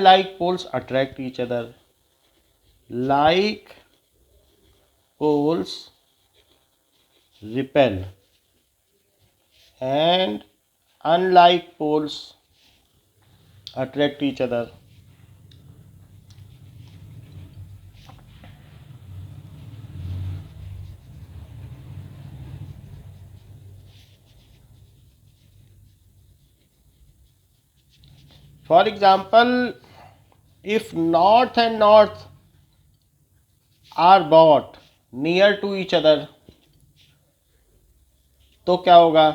Like poles attract each other. Like poles repel. And unlike poles attract each other. For example, if north and north are brought near to each other, तो क्या होगा?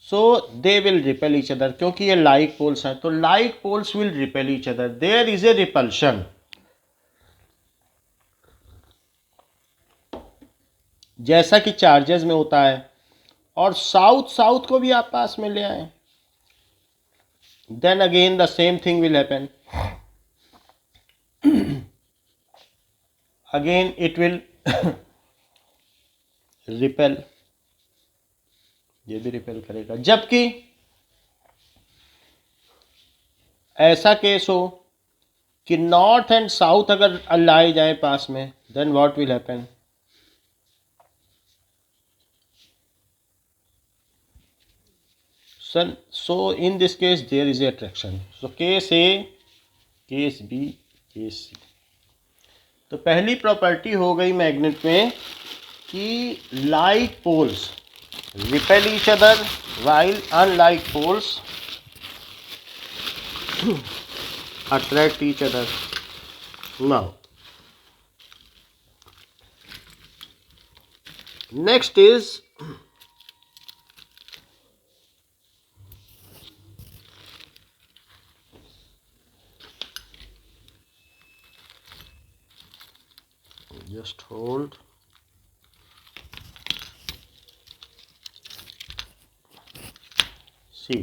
So they will repel each other, क्योंकि ये like poles हैं, तो like poles will repel each other. There is a repulsion. जैसा कि charges में होता है, और साउथ साउथ को भी आप पास में ले आए, then again the same thing will happen. Again it will repel, ये भी रिपेल करेगा. जबकि ऐसा केस हो कि नॉर्थ एंड साउथ अगर लाए जाए पास में, then what will happen? So in this case there is a attraction. So case A, case B, case C. तो पहली प्रॉपर्टी हो गई मैग्नेट में कि like poles repel each other while unlike poles attract each other. Now next is just hold. See,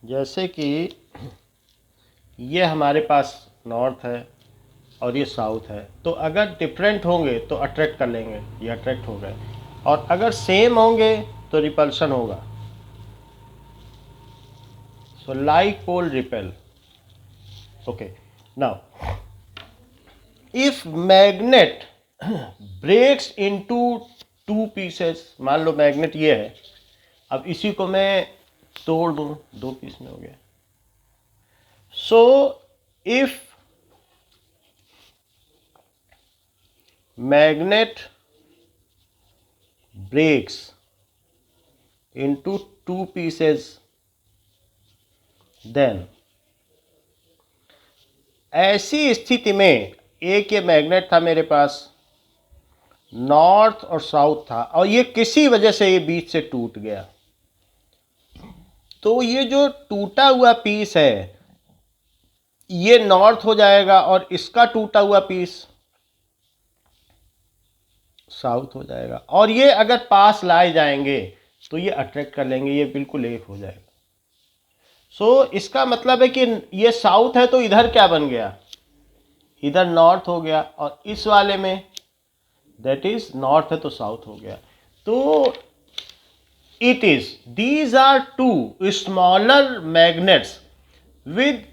जैसे कि ये हमारे पास नॉर्थ है और ये साउथ है, तो अगर डिफरेंट होंगे तो अट्रैक्ट कर लेंगे, ये अट्रैक्ट हो गए, और अगर सेम होंगे तो रिपल्शन होगा. So like pole repel. Okay, now if magnet breaks into two pieces, मान लो मैग्नेट ये है, अब इसी को मैं तोड़ दूं, दो पीस में हो गया. So if magnet breaks into two pieces, then ऐसी स्थिति में, एक ये मैग्नेट था मेरे पास, नॉर्थ और साउथ था, और ये किसी वजह से ये बीच से टूट गया, तो ये जो टूटा हुआ पीस है ये नॉर्थ हो जाएगा और इसका टूटा हुआ पीस साउथ हो जाएगा. और ये अगर पास लाए जाएंगे तो ये अट्रैक्ट कर लेंगे, ये बिल्कुल एक हो जाएगा. सो इसका मतलब है कि ये साउथ है तो इधर क्या बन गया? इधर नॉर्थ हो गया, और इस वाले में दैट इज नॉर्थ है तो साउथ हो गया. तो it is, these are two smaller magnets with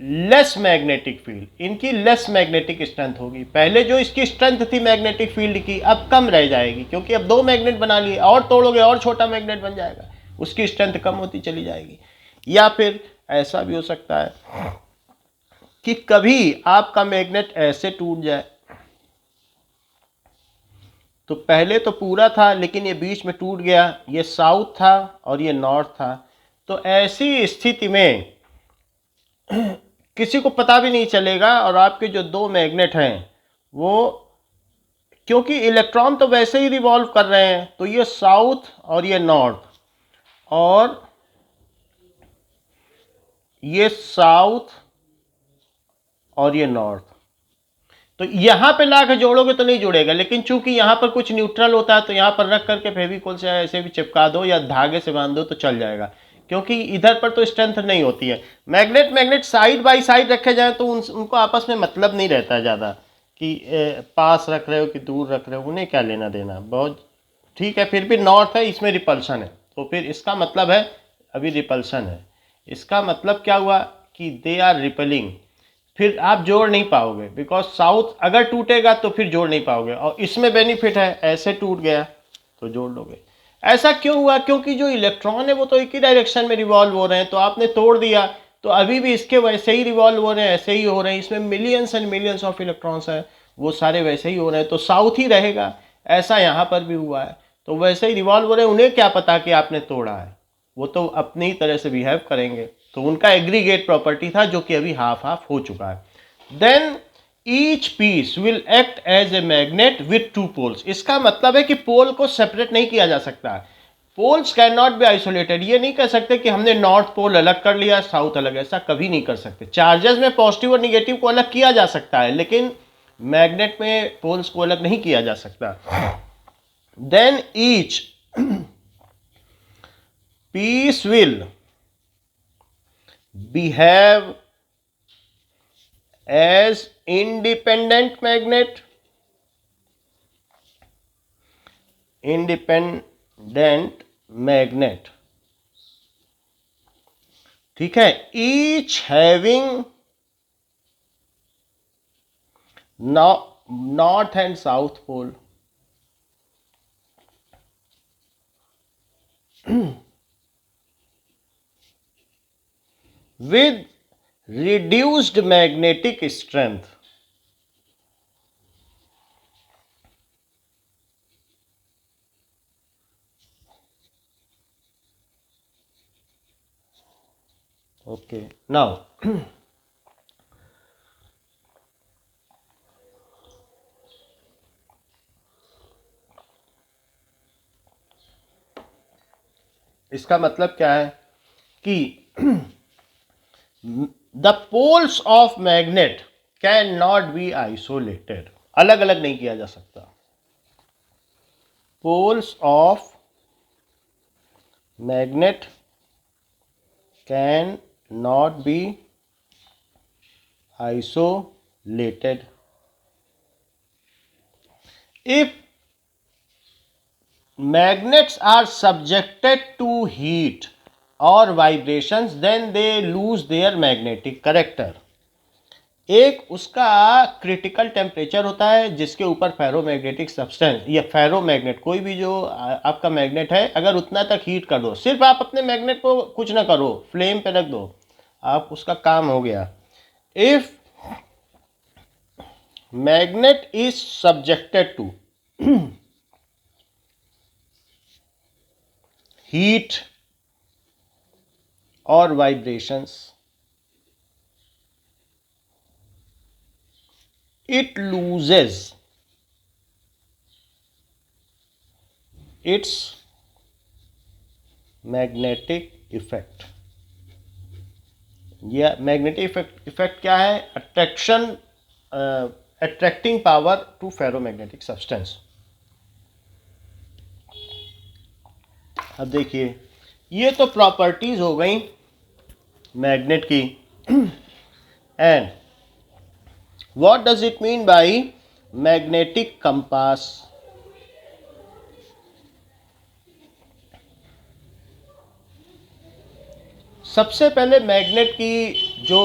less magnetic field. इनकी लेस मैग्नेटिक स्ट्रेंथ होगी. पहले जो इसकी स्ट्रेंथ थी मैग्नेटिक फील्ड की, अब कम रह जाएगी, क्योंकि अब दो मैग्नेट बना लिए, और तोड़ोगे और छोटा मैग्नेट बन जाएगा, उसकी स्ट्रेंथ कम होती चली जाएगी. या फिर ऐसा भी हो सकता है कि कभी आपका मैग्नेट ऐसे टूट जाए, तो पहले तो पूरा था लेकिन ये बीच में टूट गया, ये साउथ था और ये नॉर्थ था. तो ऐसी स्थिति में किसी को पता भी नहीं चलेगा, और आपके जो दो मैग्नेट हैं वो, क्योंकि इलेक्ट्रॉन तो वैसे ही रिवॉल्व कर रहे हैं, तो ये साउथ और ये नॉर्थ, और ये साउथ और ये नॉर्थ, तो यहां पे ला के जोड़ोगे तो नहीं जुड़ेगा, लेकिन चूंकि यहां पर कुछ न्यूट्रल होता है तो यहां पर रख करके फेविकोल से ऐसे भी चिपका दो या धागे से बांध दो तो चल जाएगा, क्योंकि इधर पर तो स्ट्रेंथ नहीं होती है. मैग्नेट साइड बाय साइड रखे जाएं तो उनको आपस में मतलब नहीं रहता ज़्यादा, कि पास रख रहे हो कि दूर रख रहे हो, उन्हें क्या लेना देना, बहुत ठीक है, फिर भी नॉर्थ है, इसमें रिपल्शन है, तो फिर इसका मतलब है अभी रिपल्शन है, इसका मतलब क्या हुआ कि दे आर रिपलिंग। फिर आप जोड़ नहीं पाओगे, बिकॉज साउथ अगर टूटेगा तो फिर जोड़ नहीं पाओगे, और इसमें बेनिफिट है, ऐसे टूट गया तो जोड़ लोगे। ऐसा क्यों हुआ? क्योंकि जो इलेक्ट्रॉन है वो तो एक ही डायरेक्शन में रिवॉल्व हो रहे हैं, तो आपने तोड़ दिया तो अभी भी इसके वैसे ही रिवॉल्व हो रहे हैं, ऐसे ही हो रहे हैं, इसमें millions and millions of electrons हैं, वो सारे वैसे ही हो रहे हैं, तो साउथ ही रहेगा। ऐसा यहाँ पर भी हुआ है, तो वैसे ही रिवॉल्व हो रहे हैं, उन्हें क्या पता कि आपने तोड़ा है, वो तो अपनी ही तरह से बिहेव करेंगे। तो उनका एग्रीगेट प्रॉपर्टी था जो कि अभी हाफ हाफ हो चुका है। Then each piece will act as a magnet with two poles. इसका मतलब है कि पोल को सेपरेट नहीं किया जा सकता, poles can not be isolated. ये नहीं कह सकते कि हमने नॉर्थ पोल अलग कर लिया साउथ अलग, ऐसा कभी नहीं कर सकते। चार्जेस में पॉजिटिव और निगेटिव को अलग किया जा सकता है, लेकिन मैग्नेट में पोल्स को अलग नहीं किया जा सकता। Then each piece will behave as independent magnet ठीक है, each having north and south pole with reduced magnetic strength। okay, now इसका मतलब क्या है कि the poles of magnet can not be isolated, अलग अलग नहीं किया जा सकता। Poles of magnet can not be isolated. If magnets are subjected to heat or vibrations then they lose their magnetic character। एक उसका क्रिटिकल टेम्परेचर होता है जिसके ऊपर फेरोमैग्नेटिक सब्सटेंस या फेरोमैग्नेट, कोई भी जो आपका मैग्नेट है, अगर उतना तक हीट कर दो, सिर्फ आप अपने मैग्नेट को कुछ ना करो, फ्लेम पे रख दो, आप उसका काम हो गया। If magnet is subjected to heat or vibrations, it loses its magnetic effect। यह मैग्नेटिक इफेक्ट क्या है? Attraction, attracting power to ferromagnetic substance. अब देखिए, ये तो प्रॉपर्टीज हो गई मैग्नेट की। And what does it mean by magnetic compass? सबसे पहले मैग्नेट की जो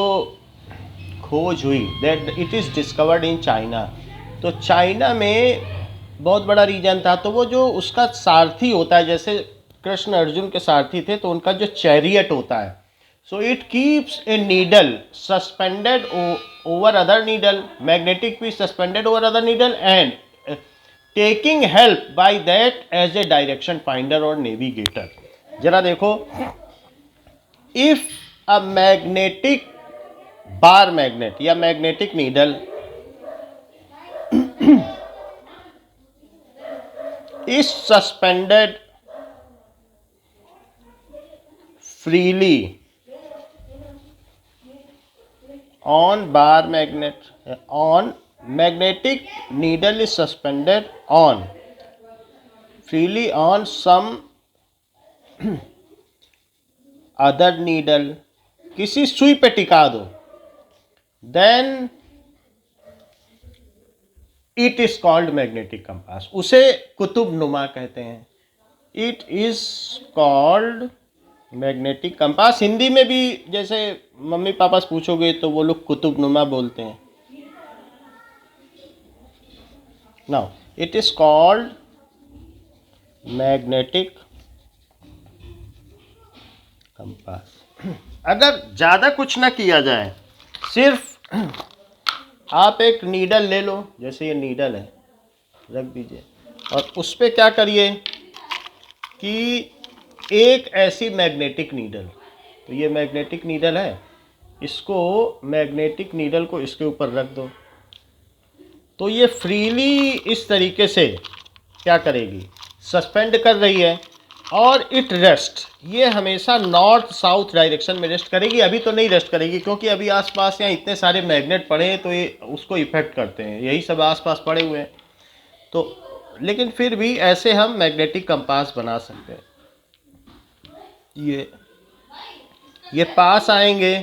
खोज हुई, that it is discovered in China. तो चाइना में बहुत बड़ा रीजन था, तो वो जो उसका सारथी होता है, जैसे कृष्ण अर्जुन के सारथी थे, तो उनका जो चैरियट होता है, so it keeps a needle suspended over other needle, magnetic piece suspended over other needle and taking help by that as a direction finder और नेविगेटर। जरा देखो, if a magnetic bar magnet या magnetic needle is suspended freely on bar magnet, on magnetic needle is suspended on freely on some other needle, किसी सुई पे टिका दो, then it is called magnetic compass, उसे कुतुब नुमा कहते हैं। It is called magnetic compass. Hindi में भी जैसे मम्मी पापा से पूछोगे तो वो लोग कुतुब नुमा बोलते हैं। Now it is called magnetic compass. अगर ज़्यादा कुछ ना किया जाए, सिर्फ आप एक नीडल ले लो, जैसे ये नीडल है, रख दीजिए, और उस पर क्या करिए कि एक ऐसी मैग्नेटिक नीडल, तो ये मैग्नेटिक नीडल है, इसको मैग्नेटिक नीडल को इसके ऊपर रख दो, तो ये फ्रीली इस तरीके से क्या करेगी, सस्पेंड कर रही है, और इट रेस्ट, ये हमेशा नॉर्थ साउथ डायरेक्शन में रेस्ट करेगी। अभी तो नहीं रेस्ट करेगी क्योंकि अभी आसपास यहाँ इतने सारे मैग्नेट पड़े हैं तो ये उसको इफेक्ट करते हैं, यही सब आसपास पड़े हुए हैं। तो लेकिन फिर भी ऐसे हम मैग्नेटिक कंपास बना सकते हैं। ये पास आएंगे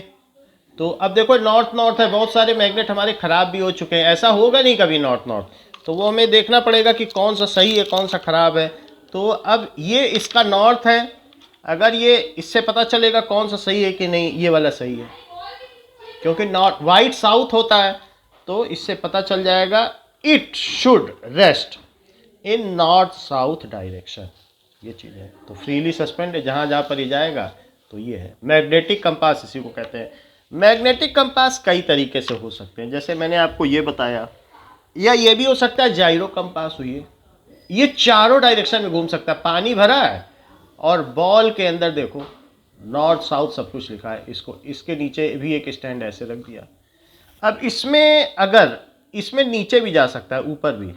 तो अब देखो नॉर्थ नॉर्थ है, बहुत सारे मैग्नेट हमारे ख़राब भी हो चुके हैं, ऐसा होगा नहीं कभी नॉर्थ नॉर्थ, तो वो हमें देखना पड़ेगा कि कौन सा सही है कौन सा ख़राब है। तो अब ये इसका नॉर्थ है, अगर ये इससे पता चलेगा कौन सा सही है कि नहीं, ये वाला सही है, क्योंकि नॉर्थ वाइट साउथ होता है, तो इससे पता चल जाएगा it should rest in north south direction, ये चीज़ है। तो फ्रीली सस्पेंड है, जहाँ जहाँ पर ये जाएगा, तो ये है मैग्नेटिक कंपास, इसी को कहते हैं। मैग्नेटिक कंपास कई तरीके से हो सकते हैं, जैसे मैंने आपको ये बताया, या ये भी हो सकता है जाइरो कंपास हुई, ये चारों डायरेक्शन में घूम सकता है। पानी भरा है और बॉल के अंदर देखो नॉर्थ साउथ सब कुछ लिखा है, इसको इसके नीचे भी एक स्टैंड ऐसे रख दिया। अब इसमें अगर इसमें नीचे भी जा सकता है, ऊपर भी,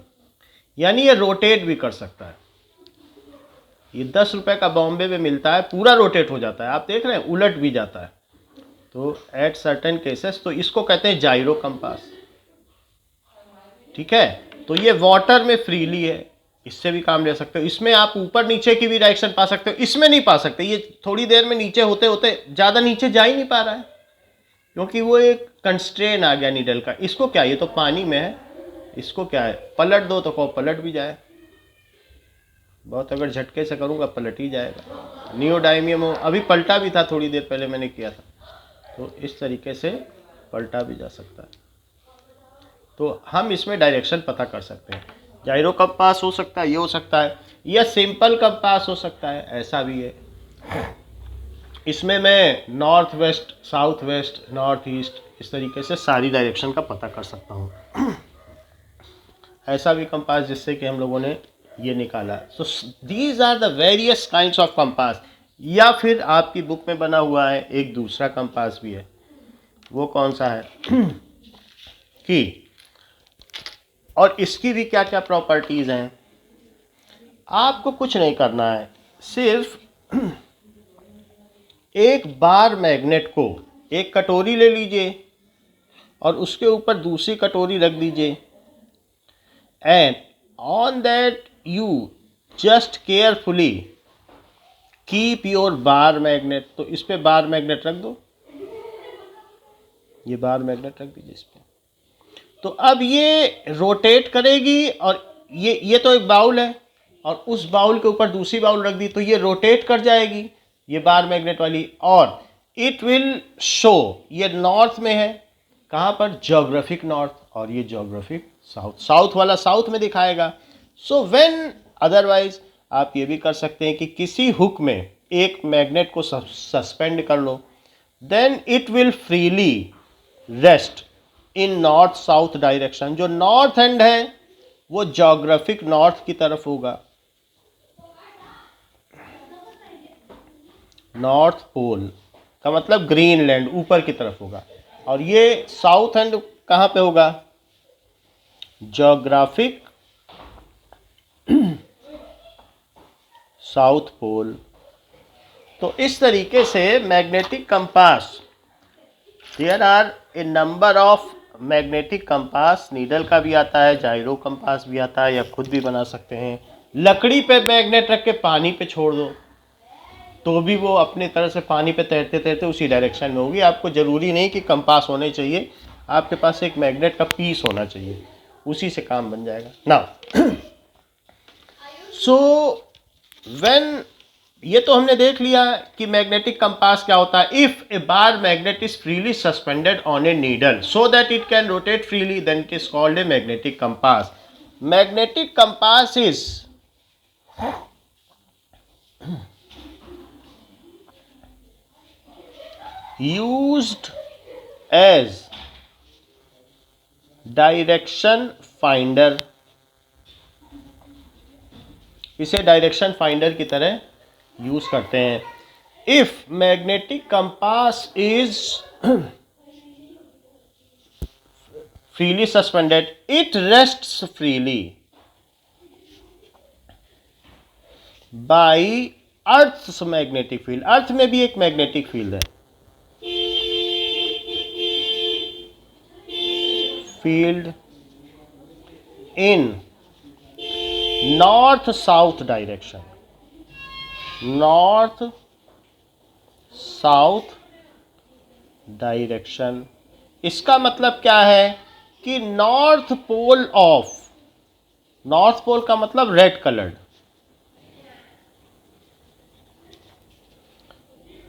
यानी ये रोटेट भी कर सकता है। ये 10 रुपए का बॉम्बे में मिलता है, पूरा रोटेट हो जाता है, आप देख रहे हैं, उलट भी जाता है। तो एट सर्टेन केसेस, तो इसको कहते हैं जाइरो कंपास, ठीक है। तो ये वाटर में फ्रीली है, इससे भी काम ले सकते हो, इसमें आप ऊपर नीचे की भी डायरेक्शन पा सकते हो, इसमें नहीं पा सकते, ये थोड़ी देर में नीचे होते होते ज़्यादा नीचे जा ही नहीं पा रहा है, क्योंकि वो एक कंस्ट्रेन आ गया नीडल का। इसको क्या, ये तो पानी में है, इसको क्या है, पलट दो तो को पलट भी जाए, बहुत अगर झटके से करूँगा पलट ही जाएगा। नियोडायमियम अभी पलटा भी था, थोड़ी देर पहले मैंने किया था, तो इस तरीके से पलटा भी जा सकता है। तो हम इसमें डायरेक्शन पता कर सकते हैं। जाइरो कंपास हो सकता है, ये हो सकता है, या सिंपल कंपास हो सकता है, ऐसा भी है। इसमें मैं north west, south west, north east, इस तरीके से सारी डायरेक्शन का पता कर सकता हूँ। ऐसा भी कंपास जिससे कि हम लोगों ने ये निकाला। So these are the various kinds of compass. या फिर आपकी बुक में बना हुआ है एक दूसरा कंपास भी है, वो कौन सा है कि, और इसकी भी क्या क्या प्रॉपर्टीज़ हैं। आपको कुछ नहीं करना है, सिर्फ एक बार मैग्नेट को एक कटोरी ले लीजिए और उसके ऊपर दूसरी कटोरी रख दीजिए, and on that you just carefully keep your bar magnet. तो इस पे बार मैग्नेट रख दो, ये बार मैग्नेट रख दीजिए इस पे। तो अब ये रोटेट करेगी, और ये तो एक बाउल है और उस बाउल के ऊपर दूसरी बाउल रख दी, तो ये रोटेट कर जाएगी, ये बार मैग्नेट वाली, और इट विल शो, ये नॉर्थ में है, कहाँ पर, ज्योग्राफिक नॉर्थ, और ये ज्योग्राफिक साउथ, साउथ वाला साउथ में दिखाएगा। सो व्हेन अदरवाइज आप ये भी कर सकते हैं कि किसी हुक में एक मैग्नेट को सस्पेंड कर लो, then it will freely rest in north south direction. जो नॉर्थ एंड है वो ज्योग्राफिक नॉर्थ की तरफ होगा, नॉर्थ पोल का मतलब ग्रीनलैंड ऊपर की तरफ होगा, और ये साउथ एंड कहाँ पे होगा, ज्योग्राफिक साउथ पोल। तो इस तरीके से magnetic compass, there are a number of magnetic compass. Needle का भी आता है, जाइरो कंपास भी आता है, या खुद भी बना सकते हैं। लकड़ी पे मैग्नेट रख के पानी पे छोड़ दो तो भी वो अपने तरह से पानी पे तैरते तैरते उसी डायरेक्शन में होगी। आपको ज़रूरी नहीं कि कंपास होने चाहिए, आपके पास एक मैग्नेट का पीस होना चाहिए, उसी से काम बन जाएगा नाउ। सो व्हेन, ये तो हमने देख लिया कि मैग्नेटिक कंपास क्या होता है। If a bar magnet is freely suspended on a needle so that it can rotate freely then it is called a magnetic compass. Magnetic compass is used as direction finder. इसे direction finder की तरह use करते हैं। If magnetic compass is freely suspended it rests freely by earth's magnetic field. Earth में भी एक magnetic field है, field in north south direction, north south direction. इसका मतलब क्या है कि north pole of, north pole का मतलब red coloured,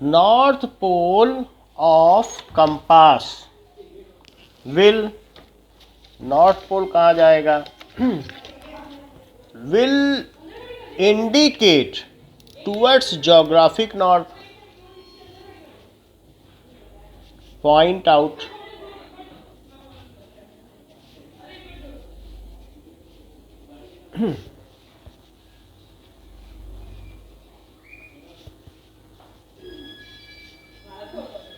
north pole of compass will, north pole कहा जाएगा, will indicate towards geographic north, point out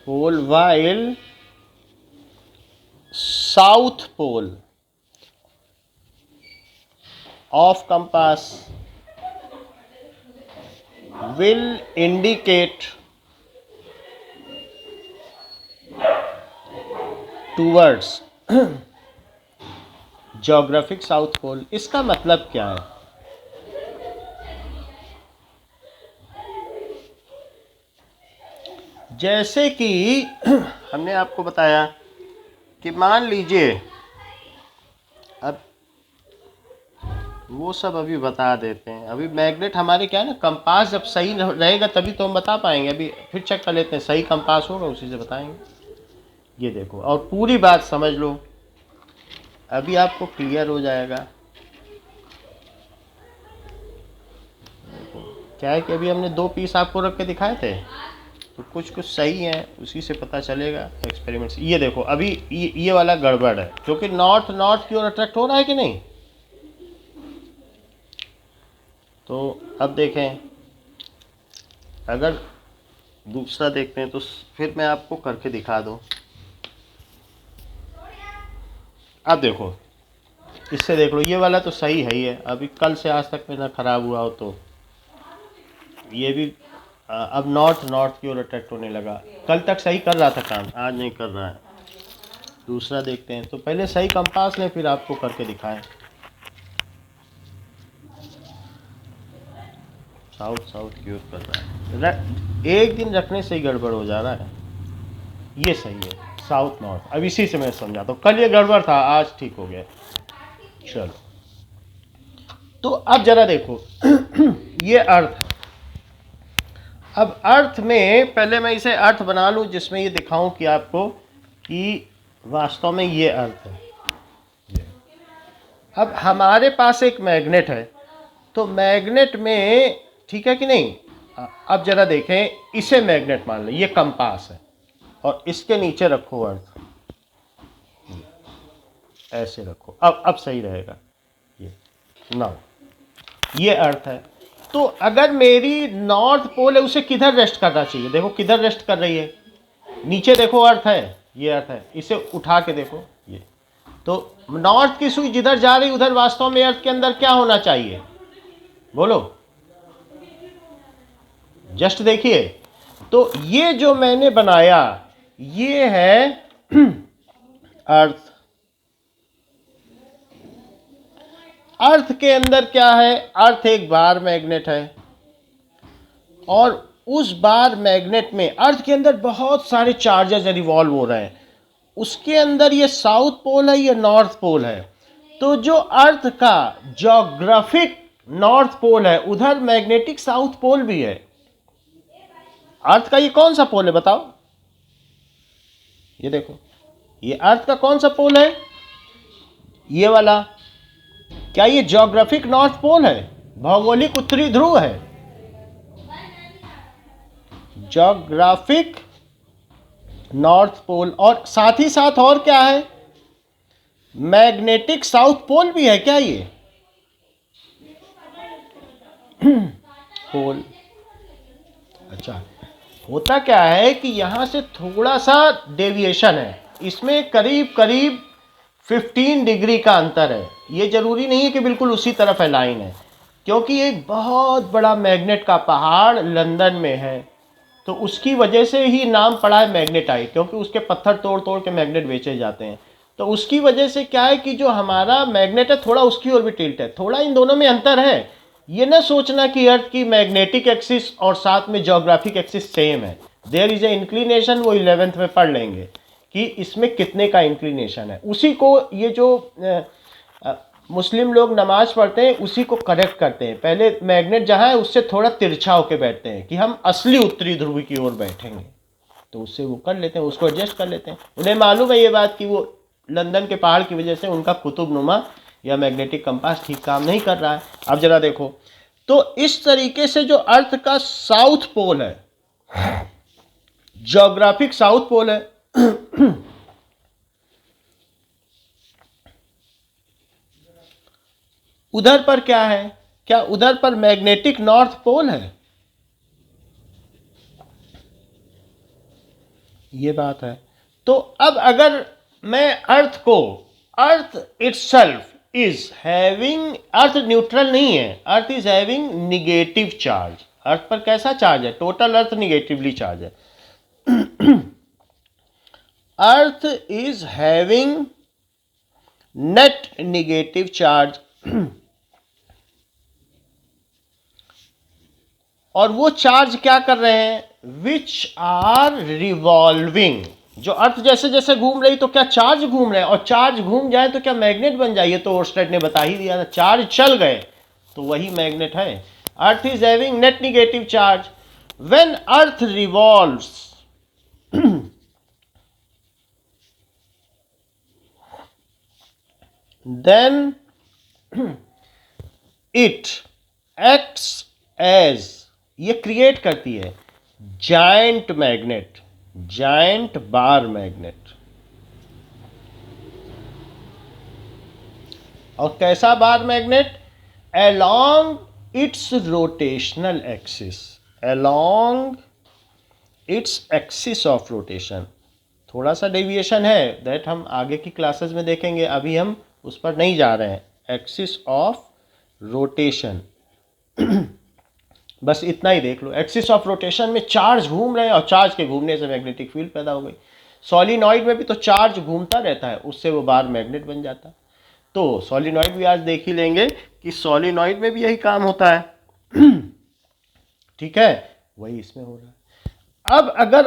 pole, while south pole of compass will indicate towards geographic south pole। इसका मतलब क्या है? जैसे कि हमने आपको बताया कि मान लीजिए, अब वो सब अभी बता देते हैं। अभी मैग्नेट हमारे क्या है ना, कंपास जब सही रहेगा तभी तो हम बता पाएंगे। अभी फिर चेक कर लेते हैं, सही कंपास होगा उसी से बताएंगे। ये देखो और पूरी बात समझ लो, अभी आपको क्लियर हो जाएगा। क्या है कि अभी हमने 2 पीस आपको रख के दिखाए थे, तो कुछ कुछ सही है, उसी से पता चलेगा एक्सपेरिमेंट से। ये देखो अभी ये वाला गड़बड़ है, क्योंकि नॉर्थ नॉर्थ की ओर अट्रैक्ट हो रहा है कि नहीं। तो अब देखें, अगर दूसरा देखते हैं तो फिर मैं आपको करके दिखा दूं। अब देखो, इससे देख लो, ये वाला तो सही है ही है। अभी कल से आज तक मेरा ख़राब हुआ हो तो ये भी अब नॉर्थ की ओर अट्रैक्ट होने लगा। कल तक सही कर रहा था काम, आज नहीं कर रहा है। दूसरा देखते हैं, तो पहले सही कंपास लें फिर आपको करके दिखाएं। साउथ की ओर कर रहा है, एक दिन रखने से ही गड़बड़ हो जा रहा है। ये सही है, साउथ नॉर्थ। अब इसी से मैं समझा, तो कल ये गड़बड़ था, आज ठीक हो गया। चलो, तो अब जरा देखो ये अर्थ। अब अर्थ में पहले मैं इसे अर्थ बना लूं जिसमें ये दिखाऊं कि आपको कि वास्तव में ये अर्थ है। अब हमारे पास एक मैग्नेट है, तो मैग्नेट में, ठीक है कि नहीं। अब जरा देखें, इसे मैग्नेट मान लें, ये कंपास है, और इसके नीचे रखो अर्थ, ऐसे रखो। अब सही रहेगा। ये नाउ ये अर्थ है। तो अगर मेरी नॉर्थ पोल है, उसे किधर रेस्ट करना चाहिए? देखो किधर रेस्ट कर रही है, नीचे देखो अर्थ है, ये अर्थ है। इसे उठा के देखो, ये तो नॉर्थ की सुई जिधर जा रही उधर वास्तव में अर्थ के अंदर क्या होना चाहिए? बोलो, जस्ट देखिए। तो ये जो मैंने बनाया ये है अर्थ। अर्थ के अंदर क्या है? अर्थ एक बार मैग्नेट है, और उस बार मैग्नेट में अर्थ के अंदर बहुत सारे चार्जेस रिवॉल्व हो रहे हैं। उसके अंदर ये साउथ पोल है, ये नॉर्थ पोल है। तो जो अर्थ का ज्योग्राफिक नॉर्थ पोल है, उधर मैग्नेटिक साउथ पोल भी है। अर्थ का ये कौन सा पोल है बताओ? ये देखो, ये अर्थ का कौन सा पोल है? ये वाला। क्या ये ज्योग्राफिक नॉर्थ पोल है? भौगोलिक उत्तरी ध्रुव है। ज्योग्राफिक नॉर्थ पोल, और साथ ही साथ और क्या है? मैग्नेटिक साउथ पोल भी है। क्या ये पोल? अच्छा, होता क्या है कि यहां से थोड़ा सा डेविएशन है, इसमें करीब करीब 15 डिग्री का अंतर है। ये जरूरी नहीं है कि बिल्कुल उसी तरफ है लाइन है, क्योंकि एक बहुत बड़ा मैग्नेट का पहाड़ लंदन में है, तो उसकी वजह से ही नाम पड़ा है मैग्नेटाइट, क्योंकि उसके पत्थर तोड़ तोड़ के मैग्नेट बेचे जाते हैं। तो उसकी वजह से क्या है कि जो हमारा मैग्नेट है थोड़ा उसकी ओर भी टिल्ट है, थोड़ा इन दोनों में अंतर है। ये ना सोचना कि अर्थ की मैग्नेटिक एक्सिस और साथ में ज्योग्राफिक एक्सिस सेम है। देयर इज ए इंक्लिनेशन, वो 11th में पढ़ लेंगे कि इसमें कितने का इंक्लिनेशन है। उसी को ये जो मुस्लिम लोग नमाज पढ़ते हैं उसी को करेक्ट करते हैं। पहले मैग्नेट जहाँ है उससे थोड़ा तिरछा होकर बैठते हैं कि हम असली उत्तरी ध्रुव की ओर बैठेंगे, तो उससे वो कर लेते हैं, उसको एडजस्ट कर लेते हैं। उन्हें मालूम है ये बात कि वो लंदन के पहाड़ की वजह से उनका कुतुबनुमा या मैग्नेटिक कंपास ठीक काम नहीं कर रहा है। अब जरा देखो, तो इस तरीके से जो अर्थ का साउथ पोल है, ज्योग्राफिक साउथ पोल है, उधर पर क्या है? क्या उधर पर मैग्नेटिक नॉर्थ पोल है? ये बात है। तो अब अगर मैं अर्थ को, earth itself is having, earth neutral नहीं है, earth is having negative charge. Earth पर कैसा चार्ज है? टोटल अर्थ निगेटिवली चार्ज है। Earth is having net negative charge, और वो चार्ज क्या कर रहे हैं? Which are revolving. जो अर्थ जैसे जैसे घूम रही तो क्या चार्ज घूम रहे हैं, और चार्ज घूम जाए तो क्या मैग्नेट बन जाए? ये तो ओर्स्टेड ने बता ही दिया था, चार्ज चल गए तो वही मैग्नेट है। Earth is having net negative charge. When earth revolves, then it acts as, ये क्रिएट करती है giant magnet, giant bar magnet. और कैसा bar magnet? Along its rotational axis, along its axis of rotation. थोड़ा सा deviation है, that हम आगे की क्लासेस में देखेंगे, अभी हम उस पर नहीं जा रहे हैं। एक्सिस ऑफ रोटेशन, बस इतना ही देख लो। एक्सिस ऑफ रोटेशन में चार्ज घूम रहे हैं, और चार्ज के घूमने से मैग्नेटिक फील्ड पैदा हो गई। सॉलिनॉइड में भी तो चार्ज घूमता रहता है, उससे वो बार मैग्नेट बन जाता है। तो सॉलिनॉइड भी आज देख ही लेंगे कि सॉलिनॉइड में भी यही काम होता है। ठीक है, वही इसमें हो रहा है। अब अगर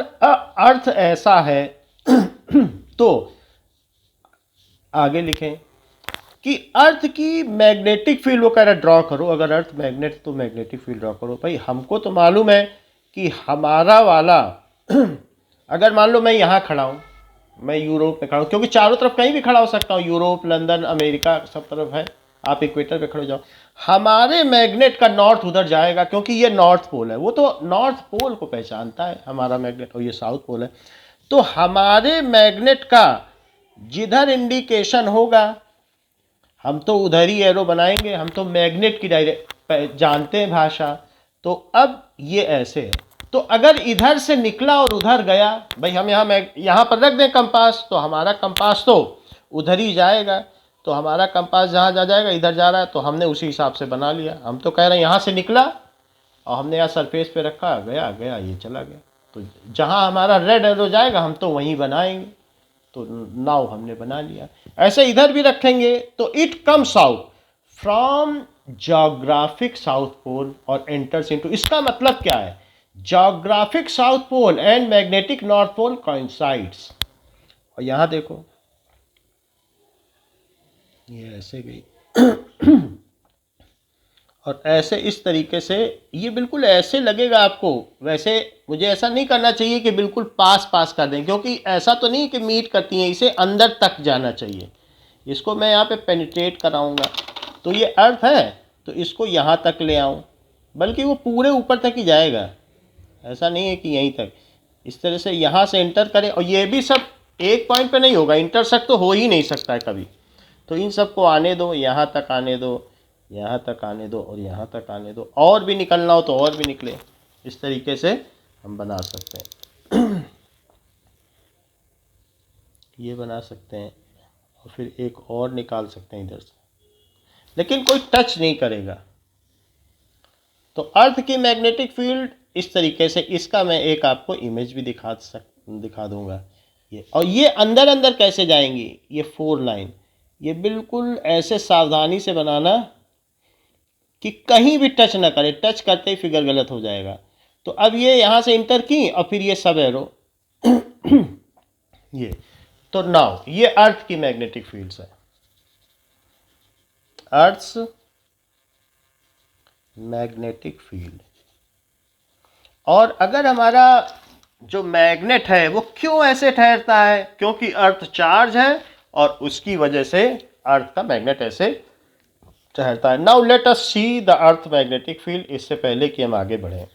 अर्थ ऐसा है तो आगे लिखें कि अर्थ की मैग्नेटिक फील्ड, वो कह रहा ड्रॉ करो, अगर अर्थ मैग्नेट तो मैग्नेटिक फील्ड ड्रॉ करो। भाई हमको तो मालूम है कि हमारा वाला अगर मान लो मैं यहाँ खड़ा हूँ, मैं यूरोप में खड़ा हूँ, क्योंकि चारों तरफ कहीं भी खड़ा हो सकता हूँ, यूरोप, लंदन, अमेरिका, सब तरफ है। आप इक्वेटर पे खड़े हो जाओ, हमारे मैग्नेट का नॉर्थ उधर जाएगा, क्योंकि ये नॉर्थ पोल है, वो तो नॉर्थ पोल को पहचानता है हमारा मैग्नेट, और ये साउथ पोल है। तो हमारे मैग्नेट का जिधर इंडिकेशन होगा हम तो उधर ही एरो बनाएंगे, हम तो मैग्नेट की डायरेक्ट जानते हैं भाषा। तो अब ये ऐसे है, तो अगर इधर से निकला और उधर गया, भाई हम यहाँ पर रख दें कंपास, तो हमारा कंपास तो उधर ही जाएगा। तो हमारा कंपास जहाँ जा जाएगा, इधर जा रहा है, तो हमने उसी हिसाब से बना लिया। हम तो कह रहे हैं यहाँ से निकला और हमने यहाँ सरफेस पे रखा, गया गया, ये चला गया, तो जहाँ हमारा रेड एरो जाएगा हम तो वहीं बनाएंगे। तो नाव हमने बना लिया। ऐसे इधर भी रखेंगे तो it comes out from geographic south pole और एंटर्स इनटू, इसका मतलब क्या है? Geographic south pole and magnetic north pole coincides. और यहां देखो, ये ऐसे गई और ऐसे इस तरीके से ये बिल्कुल ऐसे लगेगा आपको। वैसे मुझे ऐसा नहीं करना चाहिए कि बिल्कुल पास पास कर दें, क्योंकि ऐसा तो नहीं कि मीट करती हैं, इसे अंदर तक जाना चाहिए। इसको मैं यहाँ पे पेनिट्रेट कराऊंगा तो ये अर्थ है, तो इसको यहाँ तक ले आऊँ, बल्कि वो पूरे ऊपर तक ही जाएगा। ऐसा नहीं है कि यहीं तक, इस तरह से यहाँ से इंटर करें। और ये भी सब एक पॉइंट पे नहीं होगा, इंटरसेक्ट तो हो ही नहीं सकता है कभी। तो इन सबको आने दो, यहाँ तक आने दो, यहाँ तक आने दो और यहाँ तक आने दो। और भी निकलना हो तो और भी निकले। इस तरीके से हम बना सकते हैं ये बना सकते हैं और फिर एक और निकाल सकते हैं इधर से, लेकिन कोई टच नहीं करेगा। तो अर्थ की मैग्नेटिक फील्ड इस तरीके से, इसका मैं एक आपको इमेज भी दिखा दूंगा। ये और ये अंदर अंदर कैसे जाएंगी, ये 4 लाइन, ये बिल्कुल ऐसे सावधानी से बनाना कि कहीं भी टच ना करे, टच करते ही फिगर गलत हो जाएगा। तो अब ये यहाँ से इंटर की और फिर ये सब एरो ये। तो नाउ ये अर्थ की मैग्नेटिक फील्ड्स है, अर्थ्स मैग्नेटिक फील्ड। और अगर हमारा जो मैग्नेट है वो क्यों ऐसे ठहरता है, क्योंकि अर्थ चार्ज है और उसकी वजह से अर्थ का मैग्नेट ऐसे ठहरता है। Now let us see the earth magnetic field. इससे पहले कि हम आगे बढ़ें,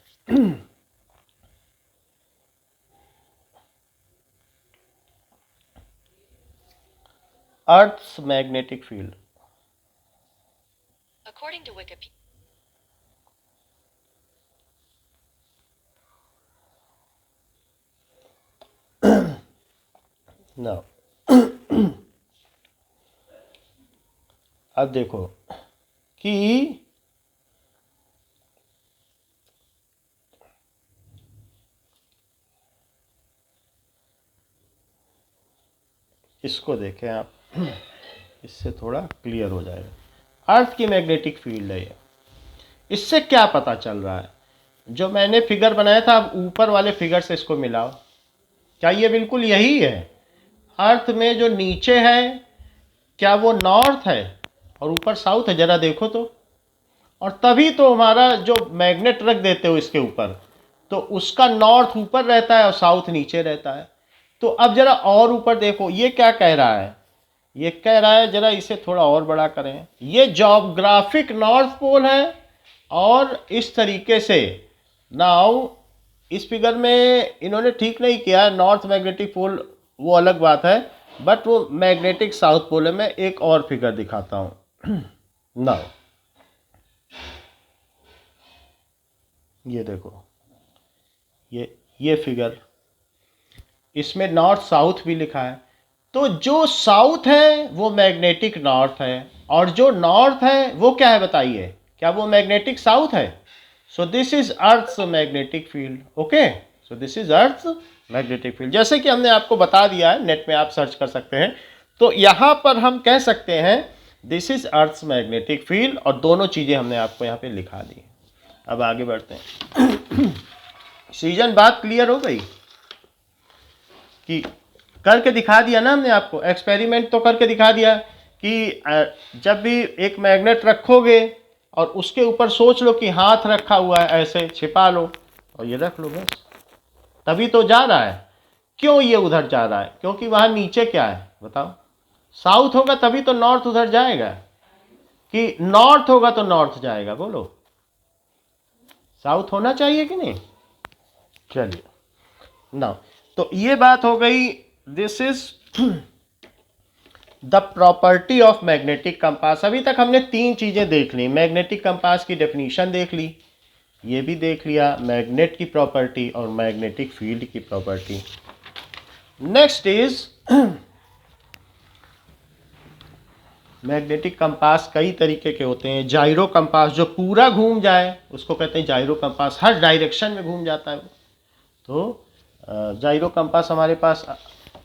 earth magnetic field, According to Wikipedia. Now अब देखो कि इसको देखें आप, इससे थोड़ा क्लियर हो जाएगा। अर्थ की मैग्नेटिक फील्ड है ये। इससे क्या पता चल रहा है, जो मैंने फिगर बनाया था, अब ऊपर वाले फिगर से इसको मिलाओ, क्या ये बिल्कुल यही है? अर्थ में जो नीचे है क्या वो नॉर्थ है और ऊपर साउथ है? जरा देखो तो। और तभी तो हमारा जो मैग्नेट रख देते हो इसके ऊपर, तो उसका नॉर्थ ऊपर रहता है और साउथ नीचे रहता है। तो अब जरा और ऊपर देखो, ये क्या कह रहा है? ये कह रहा है, जरा इसे थोड़ा और बड़ा करें, ये ज्योग्राफिक नॉर्थ पोल है। और इस तरीके से नाउ इस फिगर में इन्होंने ठीक नहीं किया, नॉर्थ मैग्नेटिक पोल वो अलग बात है, बट वो मैग्नेटिक साउथ पोल है। मैं एक और फिगर दिखाता हूँ नाउ, ये देखो, ये फिगर, इसमें नॉर्थ साउथ भी लिखा है। तो जो साउथ है वो मैग्नेटिक नॉर्थ है और जो नॉर्थ है वो क्या है बताइए, क्या वो मैग्नेटिक साउथ है? So this is earth's magnetic field. Okay, so this is earth's magnetic field, जैसे कि हमने आपको बता दिया है, नेट में आप सर्च कर सकते हैं। तो यहाँ पर हम कह सकते हैं this is earth's magnetic field, और दोनों चीज़ें हमने आपको यहाँ पे लिखा दी। अब आगे बढ़ते हैं। सीजन बात क्लियर हो गई कि करके दिखा दिया ना हमने आपको, एक्सपेरिमेंट तो करके दिखा दिया कि जब भी एक मैग्नेट रखोगे और उसके ऊपर सोच लो कि हाथ रखा हुआ है, ऐसे छिपा लो और ये रख लो, बस तभी तो जा रहा है। क्यों ये उधर जा रहा है? क्योंकि वहां नीचे क्या है बताओ? साउथ होगा तभी तो नॉर्थ उधर जाएगा, कि नॉर्थ होगा तो नॉर्थ जाएगा? बोलो, साउथ होना चाहिए कि नहीं? चलिए ना, तो ये बात हो गई। This is the property of magnetic compass. अभी तक हमने 3 चीजें देख ली, मैग्नेटिक कंपास की डेफिनेशन देख ली, ये भी देख लिया, मैग्नेट की प्रॉपर्टी और मैग्नेटिक फील्ड की property. Next is magnetic compass कई तरीके के होते हैं। जाइरो कंपास जो पूरा घूम जाए उसको कहते हैं जाइरो कंपास, हर डायरेक्शन में घूम जाता है वो। तो जाइरो कंपास हमारे पास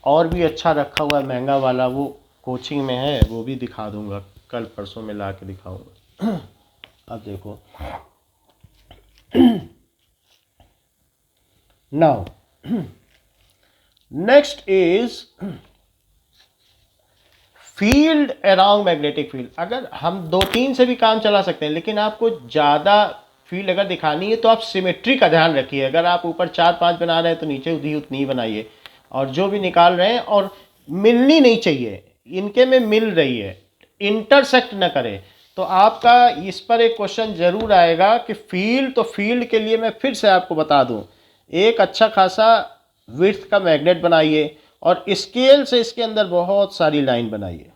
और भी अच्छा रखा हुआ है, महंगा वाला, वो कोचिंग में है, वो भी दिखा दूंगा, कल परसों में ला के दिखाऊंगा। अब देखो now next is field around magnetic field, अगर हम 2-3 से भी काम चला सकते हैं, लेकिन आपको ज़्यादा फील्ड अगर दिखानी है तो आप सिमेट्री का ध्यान रखिए। अगर आप ऊपर 4-5 बना रहे हैं तो नीचे उतनी ही बनाइए, और जो भी निकाल रहे हैं और मिलनी नहीं चाहिए, इनके में मिल रही है, इंटरसेक्ट न करे। तो आपका इस पर एक क्वेश्चन जरूर आएगा कि फील्ड, तो फील्ड के लिए मैं फिर से आपको बता दूं, एक अच्छा खासा विड्थ का मैग्नेट बनाइए और स्केल से इसके अंदर बहुत सारी लाइन बनाइए,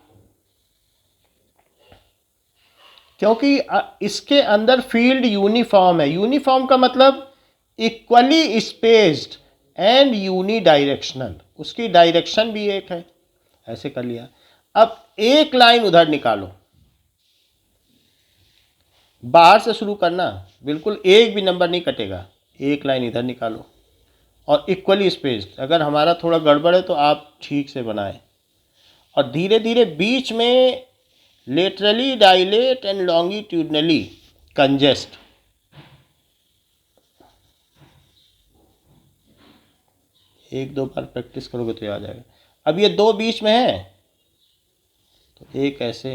क्योंकि इसके अंदर फील्ड यूनिफॉर्म है। यूनिफॉर्म का मतलब equally spaced and unidirectional, उसकी डायरेक्शन भी एक है। ऐसे कर लिया। अब एक लाइन उधर निकालो, बाहर से शुरू करना, बिल्कुल एक भी नंबर नहीं कटेगा। एक लाइन इधर निकालो और इक्वली स्पेस्ड, अगर हमारा थोड़ा गड़बड़ है तो आप ठीक से बनाएं, और धीरे धीरे बीच में laterally dilate and longitudinally congest. एक दो बार प्रैक्टिस करोगे तो आ जाएगा। अब ये दो बीच में है तो एक ऐसे,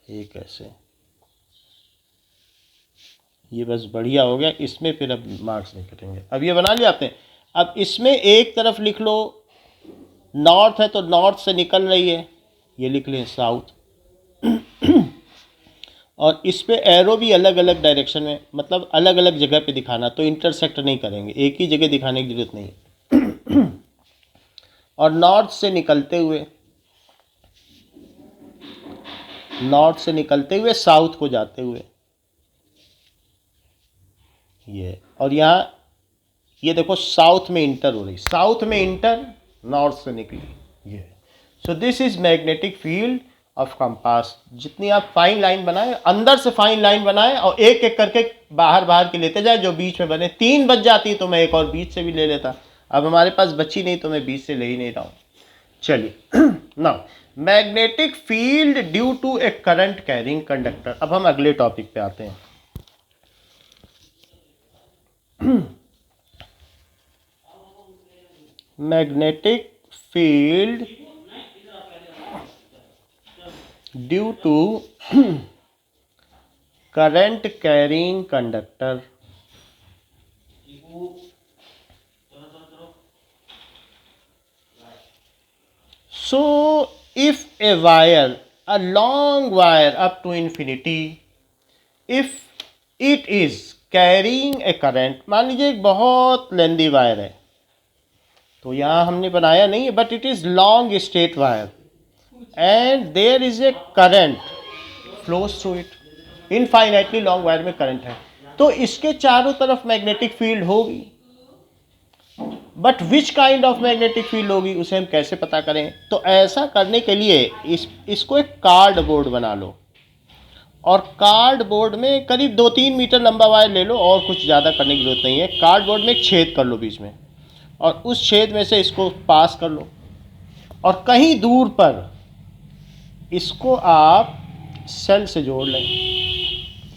एक ऐसे, ये बस बढ़िया हो गया। इसमें फिर अब मार्क्स नहीं कटेंगे। अब ये बना लिया आपने। अब इसमें एक तरफ लिख लो, नॉर्थ है तो नॉर्थ से निकल रही है, ये लिख लें साउथ। और इस पे एरो भी अलग अलग डायरेक्शन में, मतलब अलग अलग जगह पे दिखाना, तो इंटरसेक्ट नहीं करेंगे, एक ही जगह दिखाने की जरूरत नहीं है। और नॉर्थ से निकलते हुए, नॉर्थ से निकलते हुए साउथ को जाते हुए, ये, और यहाँ ये देखो साउथ में इंटर हो रही, साउथ में इंटर, नॉर्थ से निकली, ये। सो this is magnetic field of compass. जितनी आप फाइन लाइन बनाए, अंदर से फाइन लाइन बनाए और एक एक करके बाहर बाहर के लेते जाए, जो बीच में बने। 3 बच जाती तो मैं एक और बीच से भी ले लेता, अब हमारे पास बची नहीं तो मैं बीच से ले ही नहीं रहा हूँ। चलिए now magnetic field due to a current carrying conductor. अब हम अगले टॉपिक पे आते हैं। Magnetic field due to current carrying conductor. So if a wire, a long wire up to infinity, if it is carrying a current, मान लीजिए एक बहुत लेंदी वायर है, तो यहाँ हमने बनाया नहीं है, but it is long straight wire and there is a current flows through it. Infinitely long wire में करंट है, तो इसके चारों तरफ मैग्नेटिक फील्ड होगी। But which kind of magnetic field होगी, उसे हम कैसे पता करें? तो ऐसा करने के लिए इसको एक कार्ड बोर्ड बना लो, और कार्ड बोर्ड में करीब 2-3 मीटर लंबा वायर ले लो, और कुछ ज़्यादा करने की जरूरत नहीं है। कार्ड बोर्ड में एक छेद कर लो बीच में, और उस छेद में से इसको पास कर लो, और कहीं दूर पर इसको आप सेल से जोड़ लें।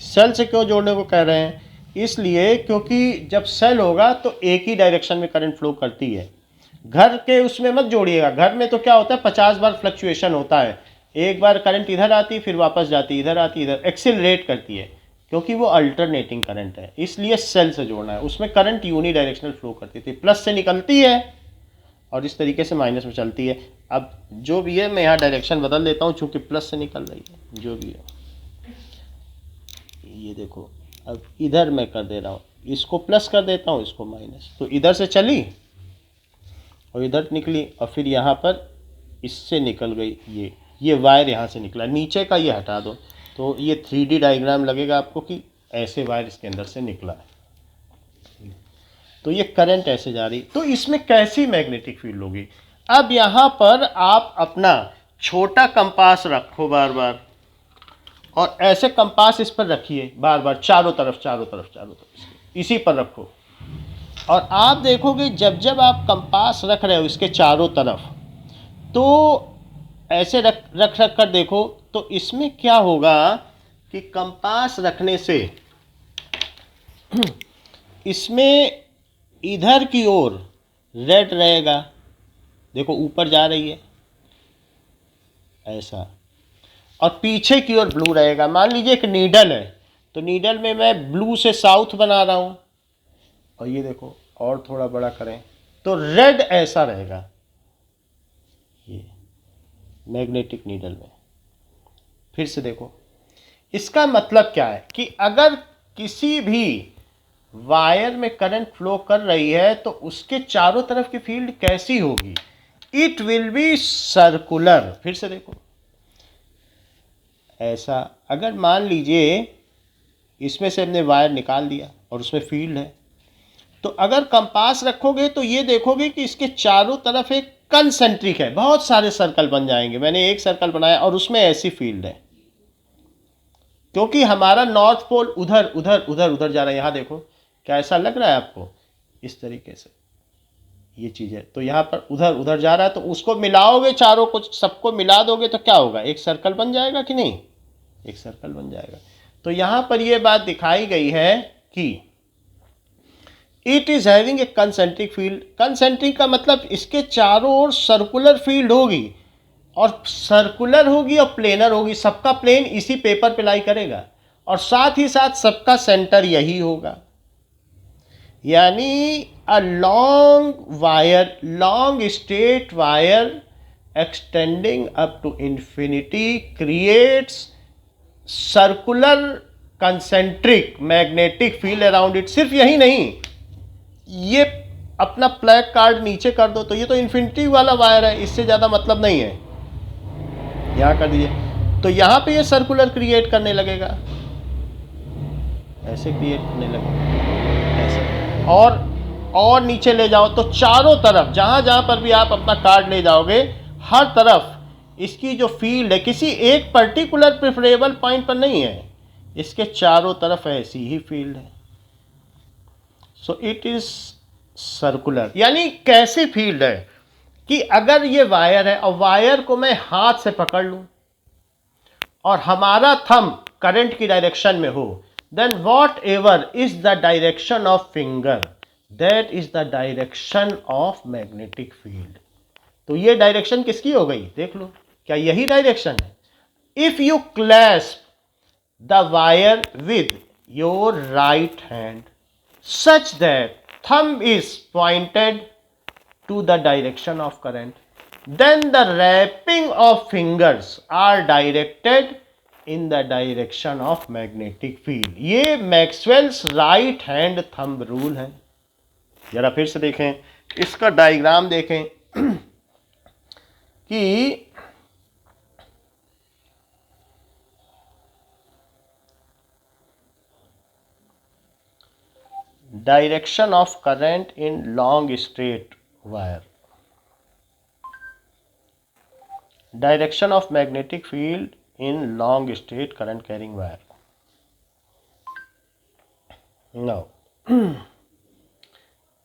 सेल से क्यों जोड़ने को कह रहे हैं? इसलिए क्योंकि जब सेल होगा तो एक ही डायरेक्शन में करंट फ्लो करती है। घर के उसमें मत जोड़िएगा, घर में तो क्या होता है 50 बार फ्लक्चुएशन होता है, एक बार करंट इधर आती फिर वापस जाती, इधर आती इधर, एक्सिलरेट करती है, क्योंकि वो अल्टरनेटिंग करंट है। इसलिए सेल से जोड़ना है। उसमें करंट यूनी डायरेक्शनल फ्लो करती थी, प्लस से निकलती है और इस तरीके से माइनस में चलती है। अब जो भी है मैं यहाँ डायरेक्शन बदल देता हूँ, चूँकि प्लस से निकल रही है। जो भी है ये देखो, अब इधर मैं कर दे रहा हूँ, इसको प्लस कर देता हूँ, इसको माइनस, तो इधर से चली और इधर निकली, और फिर यहाँ पर इससे निकल गई। ये वायर यहाँ से निकला, नीचे का ये हटा दो, तो ये 3D डायग्राम लगेगा आपको कि ऐसे वायर इसके अंदर से निकला है। तो ये करंट ऐसे जा रही, तो इसमें कैसी मैग्नेटिक फील्ड होगी? अब यहाँ पर आप अपना छोटा कंपास रखो बार बार, और ऐसे कंपास इस पर रखिए बार बार, चारों तरफ चारों तरफ चारों तरफ इसी पर रखो। और आप देखोगे जब जब आप कंपास रख रहे हो इसके चारों तरफ, तो ऐसे रख रख रख कर देखो, तो इसमें क्या होगा कि कंपास रखने से इसमें इधर की ओर रेड रहेगा, देखो ऊपर जा रही है, ऐसा, और पीछे की ओर ब्लू रहेगा। मान लीजिए एक नीडल है, तो नीडल में मैं ब्लू से साउथ बना रहा हूँ, और ये देखो और थोड़ा बड़ा करें तो रेड ऐसा रहेगा, ये मैग्नेटिक नीडल में। फिर से देखो, इसका मतलब क्या है कि अगर किसी भी वायर में करंट फ्लो कर रही है तो उसके चारों तरफ की फील्ड कैसी होगी? It will be circular. फिर से देखो, ऐसा। अगर मान लीजिए इसमें से हमने वायर निकाल दिया और उसमें फील्ड है, तो अगर कंपास रखोगे तो ये देखोगे कि इसके चारों तरफ एक कंसेंट्रिक है, बहुत सारे सर्कल बन जाएंगे। मैंने एक सर्कल बनाया और उसमें ऐसी फील्ड है, क्योंकि हमारा नॉर्थ पोल उधर उधर उधर उधर जा रहा है। यहाँ देखो, क्या ऐसा लग रहा है आपको? इस तरीके से ये चीज़ है, तो यहाँ पर उधर उधर जा रहा है, तो उसको मिलाओगे, चारों को सबको मिला दोगे तो क्या होगा? एक सर्कल बन जाएगा कि नहीं? एक सर्कल बन जाएगा। तो यहाँ पर ये बात दिखाई गई है कि it is having a concentric field. Concentric का मतलब इसके चारों ओर सर्कुलर फील्ड होगी, और सर्कुलर होगी और प्लेनर होगी। सबका प्लेन इसी पेपर पे लाई करेगा, और साथ ही साथ सबका सेंटर यही होगा। यानी a long wire, long straight wire extending up to infinity creates circular concentric magnetic field around it. सिर्फ यही नहीं, ये अपना प्लग कार्ड नीचे कर दो तो ये तो इन्फिनिटी वाला वायर है, इससे ज़्यादा मतलब नहीं है। यहाँ कर दीजिए तो यहाँ पे ये सर्कुलर क्रिएट करने लगेगा, ऐसे क्रिएट करने लगेगा, ऐसे। और नीचे ले जाओ तो चारों तरफ, जहाँ जहाँ पर भी आप अपना कार्ड ले जाओगे, हर तरफ इसकी जो फील्ड है किसी एक पर्टिकुलर प्रेफरेबल पॉइंट पर नहीं है, इसके चारों तरफ ऐसी ही फील्ड है। So it is circular. यानी कैसी फील्ड है कि अगर ये वायर है और वायर को मैं हाथ से पकड़ लूं और हमारा थंब करंट की डायरेक्शन में हो, then whatever is the direction of finger, that is the direction of magnetic field. तो ये डायरेक्शन किसकी हो गई? देख लो, क्या यही डायरेक्शन है? If you clasp the wire with your right hand such that thumb is pointed to the direction of current, then the wrapping of fingers are directed in the direction of magnetic field. ये Maxwell's right hand thumb rule है। जरा फिर से देखें, इसका diagram देखें कि direction of current in long straight wire, direction of magnetic field in long straight current carrying wire. now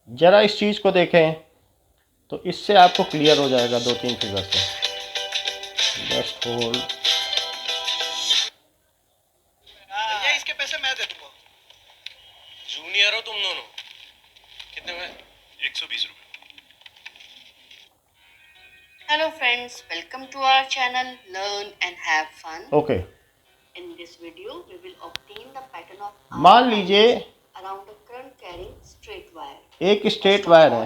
जरा इस चीज को देखें तो इससे आपको क्लियर हो जाएगा 2-3 फिगर से। जस्ट होल्ड, इसके पैसे मैं दे दूंगा। जूनियर हो तुम दोनों। कितने हुए? 120 रुपए। Hello friends, welcome to our channel Learn and Have Fun. Okay. In this video, we will obtain the pattern of मान लीजिए around a current carrying straight wire. एक स्ट्रेट वायर है।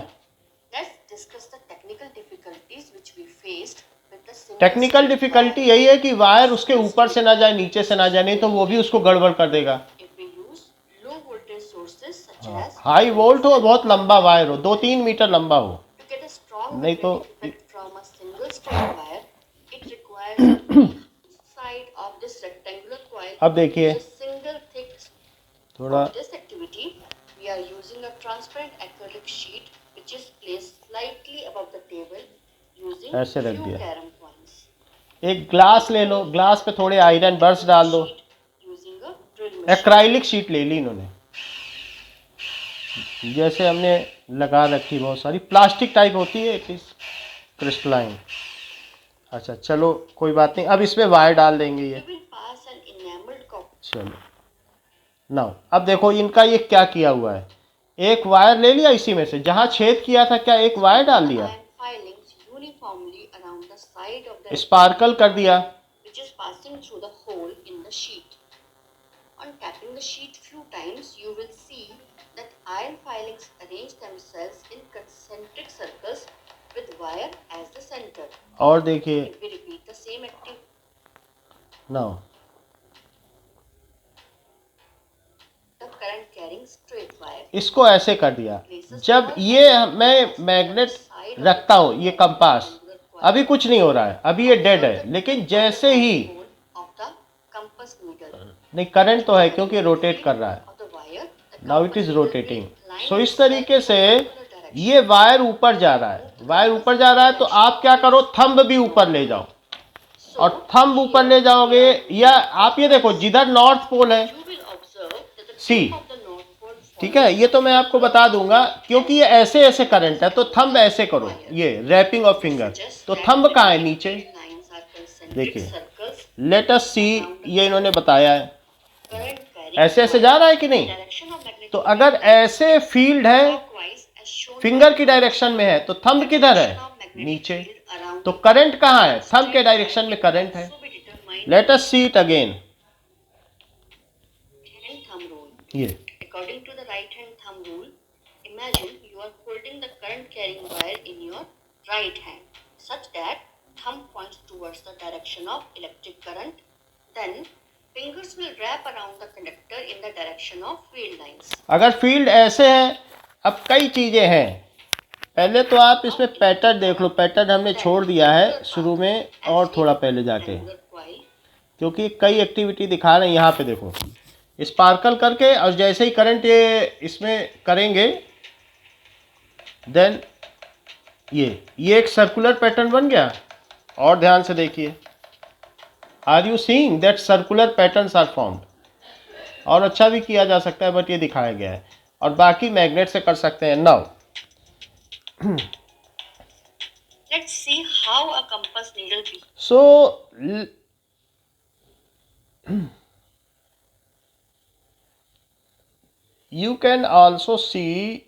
Let's discuss the technical difficulties which we faced with the single technical straight difficulty wire. यही है कि wire उसके ऊपर से ना जाए, नीचे से ना जाए, नहीं तो वो भी उसको गड़बड़ कर देगा। If we use low voltage sources such as high volt हो, बहुत लंबा वायर हो, 2-3 मीटर लंबा हो, to get a strong नहीं तो magnetic effect from a single straight wire, it requires each side of this rectangular coil अब देखिए a single thick. थोड़ा, For this activity, we are using a transparent acrylic sheet which is placed slightly above the table using ऐसे रख few दिया। carom coins. एक glass ले लो, glass पे थोड़े आयरन बर्स डाल दो। Using a drill machine. Acrylic sheet ले ली इन्होंने, जैसे हमने लगा रखी बहुत सारी, प्लास्टिक टाइप होती है, इट इज क्रिस्टलाइन। अच्छा चलो कोई बात नहीं, अब इसमें वायर डाल देंगे ये। We will pass an enameled copper. चलो नाउ अब देखो इनका ये क्या किया हुआ है, एक वायर ले लिया इसी में से, जहाँ छेद किया था क्या एक वायर डाल दिया? Iron filings uniformly around the side of the sparkle कर दिया। which is passing through the hole in the sheet. On tapping the sheet few times, you will see that iron filings arrange themselves in concentric circles with wire as the center. और देखिए If we repeat the same activity, now the current carrying straight wire इसको ऐसे कर दिया। जब ये मैं magnet रखता हूँ, ये कंपास, अभी कुछ नहीं हो रहा है, अभी ये डेड है, लेकिन जैसे ही of the compass needle नहीं, करंट तो है क्योंकि रोटेट कर रहा है। of the wire, the now it compass is needle rotating. will line सो इस itself तरीके से according to the direction. ये वायर ऊपर जा रहा है, वायर ऊपर जा रहा है, तो आप क्या करो, थंब भी ऊपर ले जाओ, So, और थंब ऊपर ले जाओगे, या आप ये देखो जिधर नॉर्थ पोल है, you will observe that the See. tip of the north pole ठीक है, ये तो मैं आपको बता दूंगा क्योंकि ये ऐसे ऐसे करंट है, तो थंब ऐसे करो, ये रैपिंग ऑफ फिंगर, तो थंब कहाँ है, नीचे। lines are concentric देखिए। circles. लेट अस सी, ये इन्होंने बताया है, Current carrying ऐसे ऐसे जा रहा है कि नहीं। direction of magnetic तो अगर ऐसे फील्ड है, clockwise as shown फिंगर की डायरेक्शन में है, तो थंब किधर है, नीचे। around तो करंट कहाँ है, थंब के डायरेक्शन में करंट है। to be determined let us see it again, hand thumb rule. ये According to the right hand thumb rule, imagine you are holding the current carrying wire in your right hand such that thumb points towards the direction of electric current. Then fingers will wrap around the conductor in the direction of field lines. अगर field ऐसे है, अब कई चीजें हैं, पहले तो आप इसमें पैटर्न देख लो, पैटर्न हमने छोड़ दिया है शुरू में और थोड़ा पहले जाके, Angular coil. क्योंकि कई एक्टिविटी दिखा रहे हैं। यहाँ पे देखो, स्पार्कल करके, और जैसे ही करंट ये इसमें करेंगे, देन ये एक सर्कुलर पैटर्न बन गया। और ध्यान से देखिए, are you seeing that circular patterns are formed. और अच्छा भी किया जा सकता है, बट ये दिखाया गया है, और बाकी मैग्नेट से कर सकते हैं। Now Let's see how a compass needle behaves. so you can also see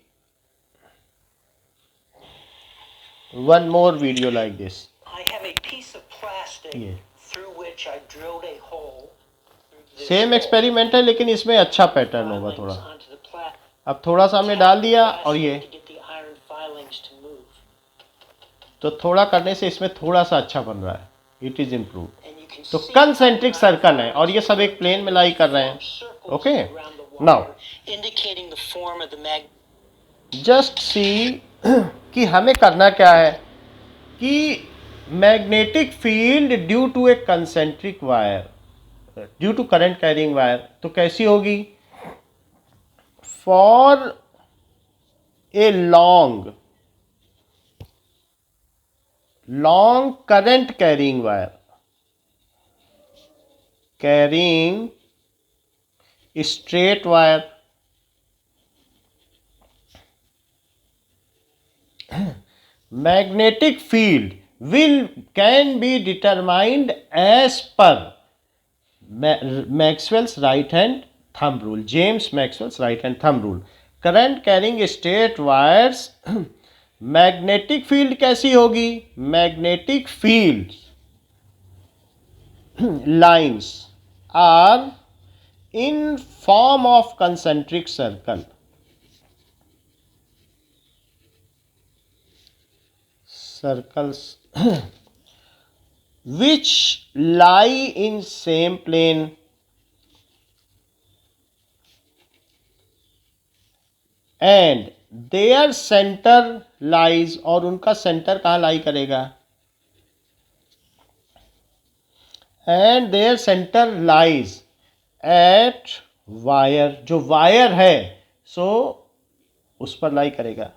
one more video like this. I have a piece of plastic Yeah. through which I drilled a hole. through this same hole. Experiment है, लेकिन इसमें अच्छा pattern होगा Filings थोड़ा। onto the pla- अब थोड़ा सा हमने डाल दिया, और ये to get the iron filings to move. तो थोड़ा करने से इसमें थोड़ा सा अच्छा बन रहा है, it is improve. And you can तो see कंसेंट्रिक सर्कल है, और ये सब एक प्लेन में लाई कर रहे हैं। circles Okay. around the Now. wire, indicating the form of the mag. Just see कि हमें करना क्या है, कि magnetic field due to a concentric wire, due to current carrying wire, तो कैसी होगी, for a long current carrying wire, carrying straight wire, magnetic field can be determined as per Maxwell's right hand thumb rule, James Maxwell's right hand thumb rule. Current carrying straight wires, magnetic field कैसी होगी, magnetic field lines are in form of concentric circle. Circles which lie in same plane and their center lies, और उनका centre कहाँ लाई करेगा, and their center lies at wire, जो wire है सो उस पर लाई करेगा,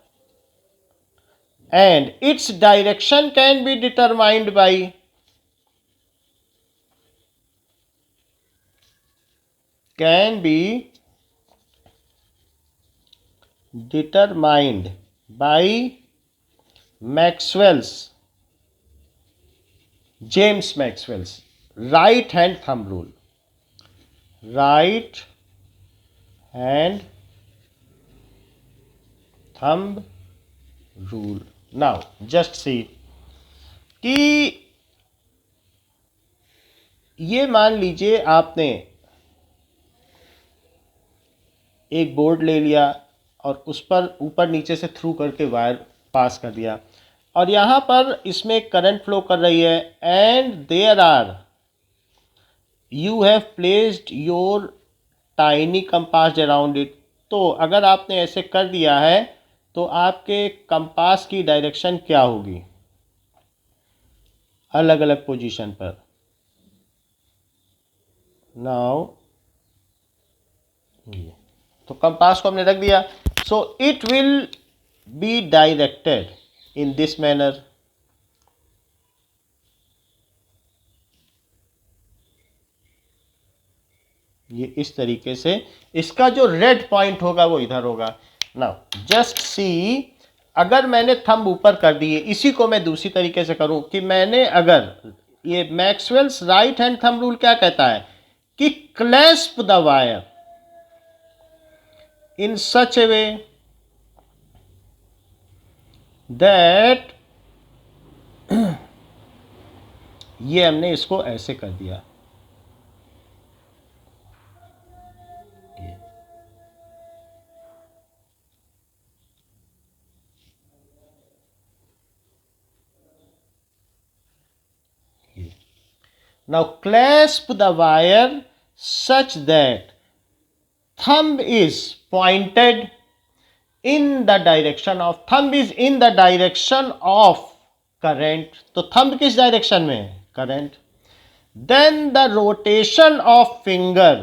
and its direction can be determined by Maxwell's, James Maxwell's right hand thumb rule. Right hand thumb rule. Now just see कि ये मान लीजिए आपने एक बोर्ड ले लिया और उस पर ऊपर नीचे से थ्रू करके वायर पास कर दिया, और यहाँ पर इसमें करंट फ्लो कर रही है, and there are you have placed your tiny compass around it. तो अगर आपने ऐसे कर दिया है तो आपके कंपास की डायरेक्शन क्या होगी अलग अलग पोजीशन पर। नाउ तो कंपास को हमने रख दिया, so it will be directed in this manner. ये इस तरीके से, इसका जो रेड पॉइंट होगा वो इधर होगा। नाउ जस्ट सी, अगर मैंने थंब ऊपर कर दिए, इसी को मैं दूसरी तरीके से करूं कि मैंने अगर ये Maxwell's right hand thumb rule क्या कहता है कि clasp the wire in such A way that, ये हमने इसको ऐसे कर दिया, now clasp the wire such that thumb is pointed in the direction of, thumb is in the direction of current, तो thumb किस डायरेक्शन में है, current, then the rotation of finger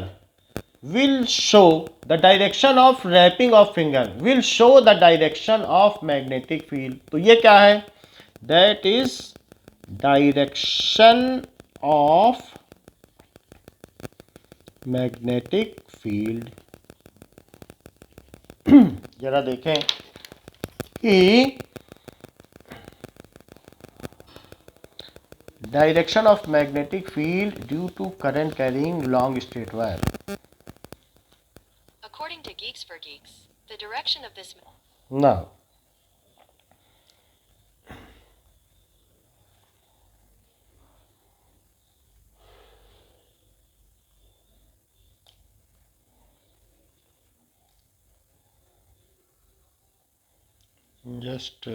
will show the direction of wrapping of finger will show the direction of magnetic field। तो ये क्या है, that is direction of magnetic field। जरा देखें कि direction of magnetic field due to current carrying long straight wire। According to Geeks for Geeks, the direction of this Now just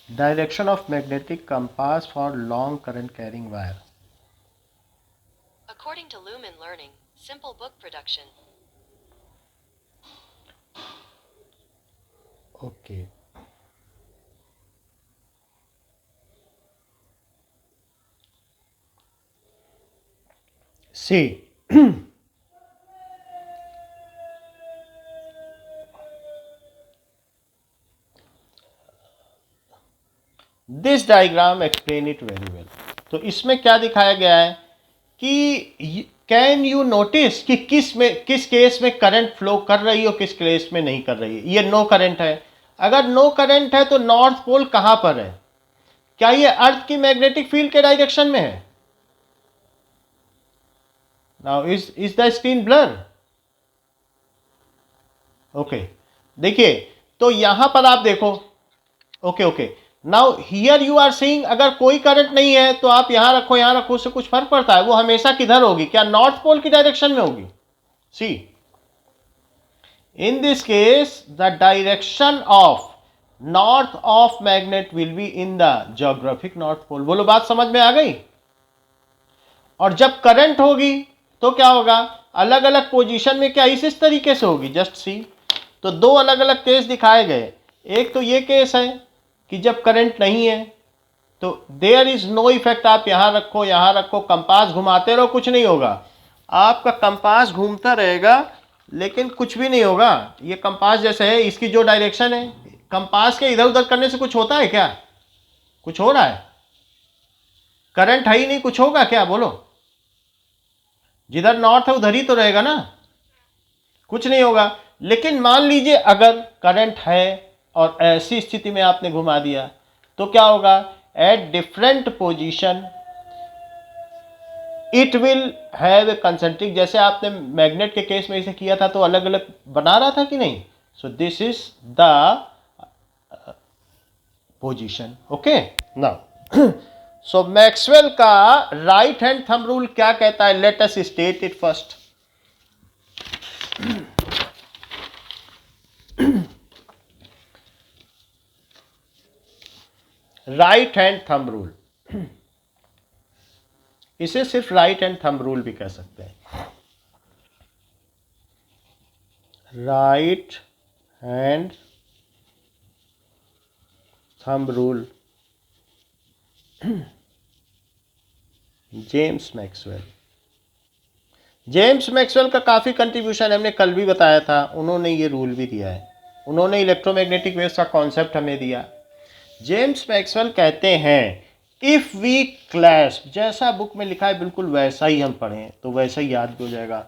direction of magnetic compass for long current carrying wire। according to Lumen Learning, simple book production. Okay, see this diagram explain it very well. तो इसमें क्या दिखाया गया है कि can you notice कि किस case में करंट फ्लो कर रही हो, किस केस में नहीं कर रही है। ये नो करंट है, अगर नो करंट है तो नॉर्थ पोल कहां पर है, क्या ये अर्थ की मैग्नेटिक फील्ड के डायरेक्शन में है। Now is the screen blur, okay देखिए, तो यहां पर आप देखो, okay now here you are seeing, अगर कोई करंट नहीं है तो आप यहां रखो, उससे कुछ फर्क पड़ता है, वो हमेशा किधर होगी, क्या नॉर्थ पोल की डायरेक्शन में होगी। See in this case the direction of north of magnet will be in the geographic north pole. बोलो बात समझ में आ गई। और जब करंट होगी तो क्या होगा, अलग अलग पोजीशन में क्या इस तरीके से होगी, जस्ट सी। तो दो अलग अलग केस दिखाए गए, एक तो ये केस है कि जब करंट नहीं है तो देयर इज नो इफेक्ट, आप यहां रखो, कंपास घुमाते रहो, कुछ नहीं होगा, आपका कंपास घूमता रहेगा लेकिन कुछ भी नहीं होगा। ये कंपास जैसे है, इसकी जो डायरेक्शन है, कंपास के इधर उधर करने से कुछ होता है क्या, कुछ हो रहा है, करंट है ही नहीं, कुछ होगा क्या, बोलो। जिधर नॉर्थ है उधर ही तो रहेगा ना, कुछ नहीं होगा। लेकिन मान लीजिए अगर करंट है और ऐसी स्थिति में आपने घुमा दिया तो क्या होगा, at different position it will have a concentric, जैसे आपने मैग्नेट के केस में इसे किया था तो अलग अलग बना रहा था कि नहीं, So this is the position. Okay, now so Maxwell का right hand thumb rule क्या कहता है? Let us state it first. Right hand thumb rule, इसे सिर्फ राइट हैंड थंब रूल भी कह सकते हैं. Right hand thumb rule, James Maxwell. James Maxwell का काफ़ी कंट्रीब्यूशन हमने कल भी बताया था. उन्होंने ये रूल भी दिया है. उन्होंने इलेक्ट्रोमैग्नेटिक वेव्स का कॉन्सेप्ट हमें दिया. जेम्स मैक्सवेल कहते हैं इफ़ वी क्लैस्प, जैसा बुक में लिखा है बिल्कुल वैसा ही हम पढ़ें तो वैसा ही याद भी हो जाएगा.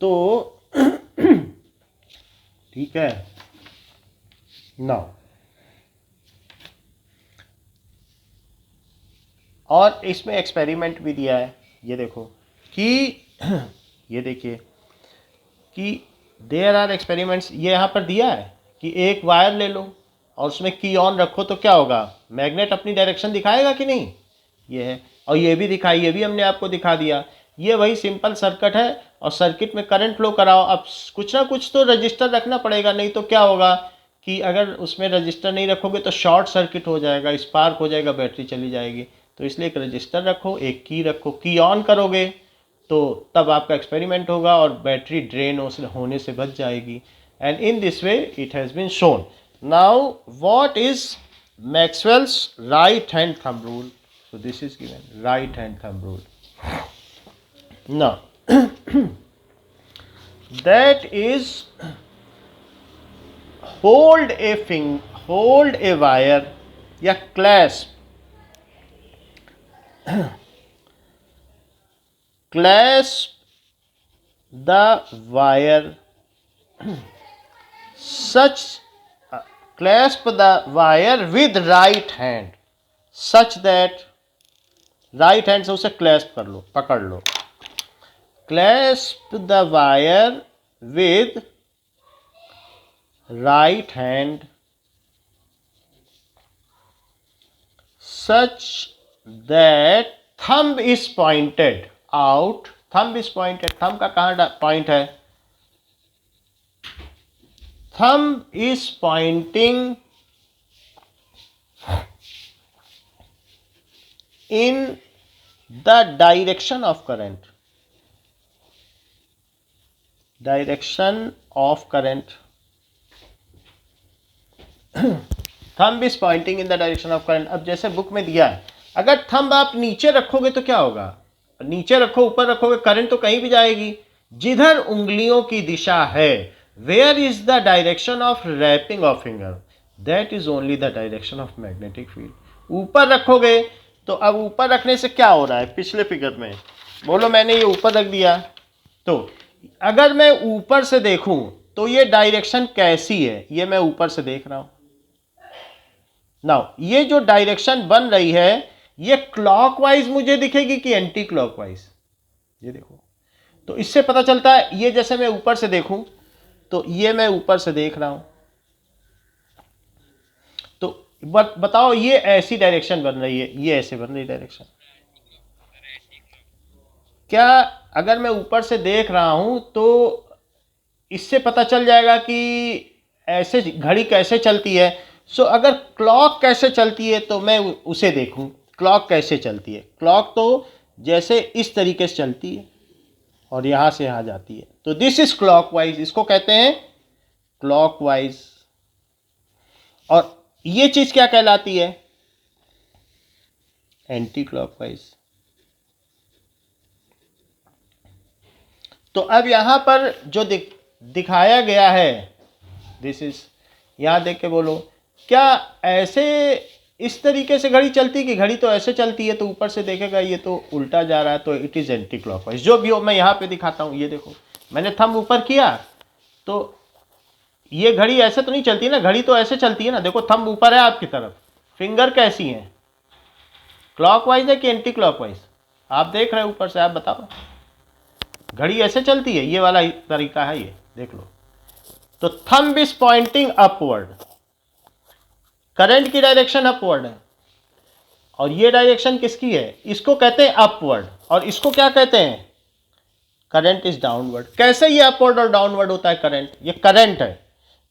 तो ठीक है. नाउ और इसमें एक्सपेरिमेंट भी दिया है. ये देखो कि ये देखिए कि देयर आर एक्सपेरिमेंट्स. ये यहाँ पर दिया है कि एक वायर ले लो और उसमें की ऑन रखो तो क्या होगा? मैग्नेट अपनी डायरेक्शन दिखाएगा कि नहीं? ये है. और ये भी दिखाई, ये भी हमने आपको दिखा दिया. ये वही सिंपल सर्किट है और सर्किट में करंट फ्लो कराओ. अब कुछ ना कुछ तो रजिस्टर रखना पड़ेगा, नहीं तो क्या होगा कि अगर उसमें रजिस्टर नहीं रखोगे तो शॉर्ट सर्किट हो जाएगा, स्पार्क हो जाएगा, बैटरी चली जाएगी. तो इसलिए एक रजिस्टर रखो, एक की रखो. की ऑन करोगे तो तब आपका एक्सपेरिमेंट होगा और बैटरी ड्रेन होने से बच जाएगी. And in this way it has been shown. Now, what is Maxwell's right hand thumb rule? So this is given, right hand thumb rule. Now, that is hold a wire या clasp the wire clasp the wire with right hand such that right hand से उसे clasp कर लो, पकड़ लो. Clasp the wire with right hand such that thumb is pointed out. Thumb is pointed. Thumb का कहाँ point है? Thumb is pointing in the direction of current. Direction of current. Thumb is pointing in the direction of current. अब जैसे book में दिया है, अगर thumb आप नीचे रखोगे तो क्या होगा? नीचे रखो, ऊपर रखोगे, करंट तो कहीं भी जाएगी. जिधर उंगलियों की दिशा है, where is the direction of wrapping of finger? That is only the direction of magnetic field. ऊपर रखोगे तो अब ऊपर रखने से क्या हो रहा है? पिछले फिगर में बोलो मैंने ये ऊपर रख दिया, तो अगर मैं ऊपर से देखूं तो ये डायरेक्शन कैसी है? ये मैं ऊपर से देख रहा हूं. नाउ ये जो डायरेक्शन बन रही है ये क्लॉकवाइज मुझे दिखेगी कि एंटी क्लॉकवाइज? ये देखो, तो इससे पता चलता है ये जैसे मैं ऊपर से देखूं तो ये मैं ऊपर से देख रहा हूं, तो बताओ ये ऐसी डायरेक्शन बन रही है, ये ऐसे बन रही डायरेक्शन. क्या अगर मैं ऊपर से देख रहा हूं तो इससे पता चल जाएगा कि ऐसे घड़ी कैसे चलती है? सो अगर क्लॉक कैसे चलती है तो मैं उसे देखूं. क्लॉक कैसे चलती है? क्लॉक तो जैसे इस तरीके से चलती है और यहाँ से यहाँ जाती है, तो दिस इज क्लॉकवाइज. इसको कहते हैं क्लॉकवाइज. और ये चीज क्या कहलाती है? Anti clockwise. तो अब यहां पर जो दिखाया गया है, दिस इज, यहां देख के बोलो, क्या ऐसे इस तरीके से घड़ी चलती कि घड़ी तो ऐसे चलती है, तो ऊपर से देखेगा ये तो उल्टा जा रहा है, तो इट इज एंटी क्लॉकवाइज. जो भी हो, मैं यहाँ पे दिखाता हूँ. ये देखो, मैंने थंब ऊपर किया तो ये घड़ी ऐसे तो नहीं चलती ना, घड़ी तो ऐसे चलती है ना. देखो थंब ऊपर है आपकी तरफ, फिंगर कैसी है? क्लॉकवाइज है कि एंटी क्लॉकवाइज? आप देख रहे हो ऊपर से, आप बताओ. घड़ी ऐसे चलती है, ये वाला तरीका है, ये देख लो. तो thumb is Poynting upward, current की डायरेक्शन अपवर्ड है, और ये डायरेक्शन किसकी है, इसको कहते हैं अपवर्ड, और इसको क्या कहते हैं, करंट इज डाउनवर्ड। कैसे ये अपवर्ड और डाउनवर्ड होता है करंट, ये करंट है,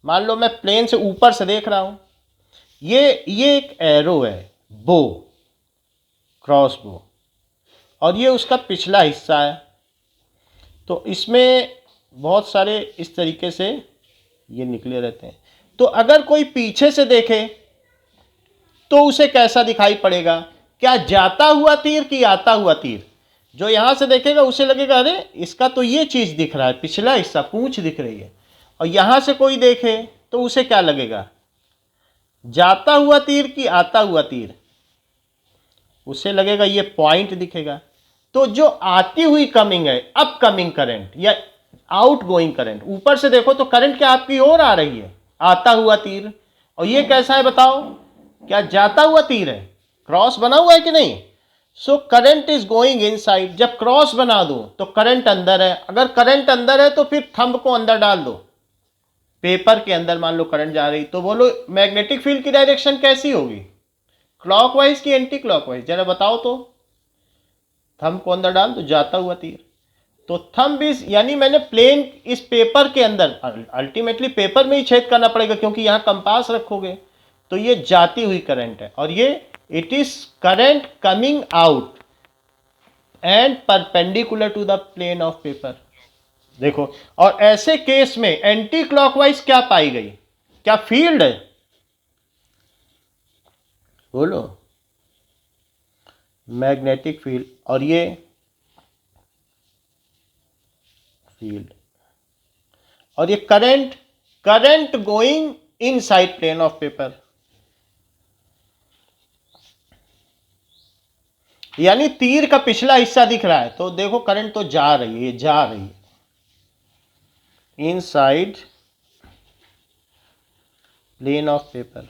मान लो मैं प्लेन से ऊपर से देख रहा हूं, ये एक एरो है, बो, क्रॉस बो, और ये उसका पिछला हिस्सा है। तो इसमें बहुत सारे इस तरीके से ये निकले रहते हैं। तो अगर कोई पीछे से देखे तो उसे कैसा दिखाई पड़ेगा, क्या जाता हुआ तीर कि आता हुआ तीर। जो यहां से देखेगा उसे लगेगा अरे इसका तो ये चीज दिख रहा है, पिछला हिस्सा, पूंछ दिख रही है। और यहां से कोई देखे तो उसे क्या लगेगा, जाता हुआ तीर कि आता हुआ तीर, उसे लगेगा ये पॉइंट दिखेगा। तो जो आती हुई कमिंग है, अपकमिंग करंट या आउट गोइंग करंट, ऊपर से देखो तो करंट क्या आपकी ओर आ रही है, आता हुआ तीर। और ये कैसा है बताओ, क्या जाता हुआ तीर है, क्रॉस बना हुआ है कि नहीं। So current is going inside. जब क्रॉस बना दो तो करंट अंदर है, अगर करंट अंदर है तो फिर थंब को अंदर डाल दो, पेपर के अंदर मान लो करंट जा रही, तो बोलो मैग्नेटिक फील्ड की डायरेक्शन कैसी होगी, क्लॉकवाइज की एंटी क्लॉकवाइज, जरा बताओ तो। थंब को अंदर डाल दो, जाता हुआ तीर। तो थंब इज, यानी मैंने प्लेन इस पेपर के अंदर, अल्टीमेटली पेपर में ही छेद करना पड़ेगा क्योंकि यहां कंपास रखोगे, तो ये जाती हुई करंट है, और ये it is current coming out and perpendicular to the plane of paper. देखो, और ऐसे केस में एंटी क्लॉकवाइज क्या पाई गई, क्या फील्ड है, बोलो, मैग्नेटिक फील्ड, और ये फील्ड, और ये current, current going inside plane of paper, यानी तीर का पिछला हिस्सा दिख रहा है, तो देखो करंट तो जा रही है, ये जा रही है इनसाइड प्लेन ऑफ पेपर।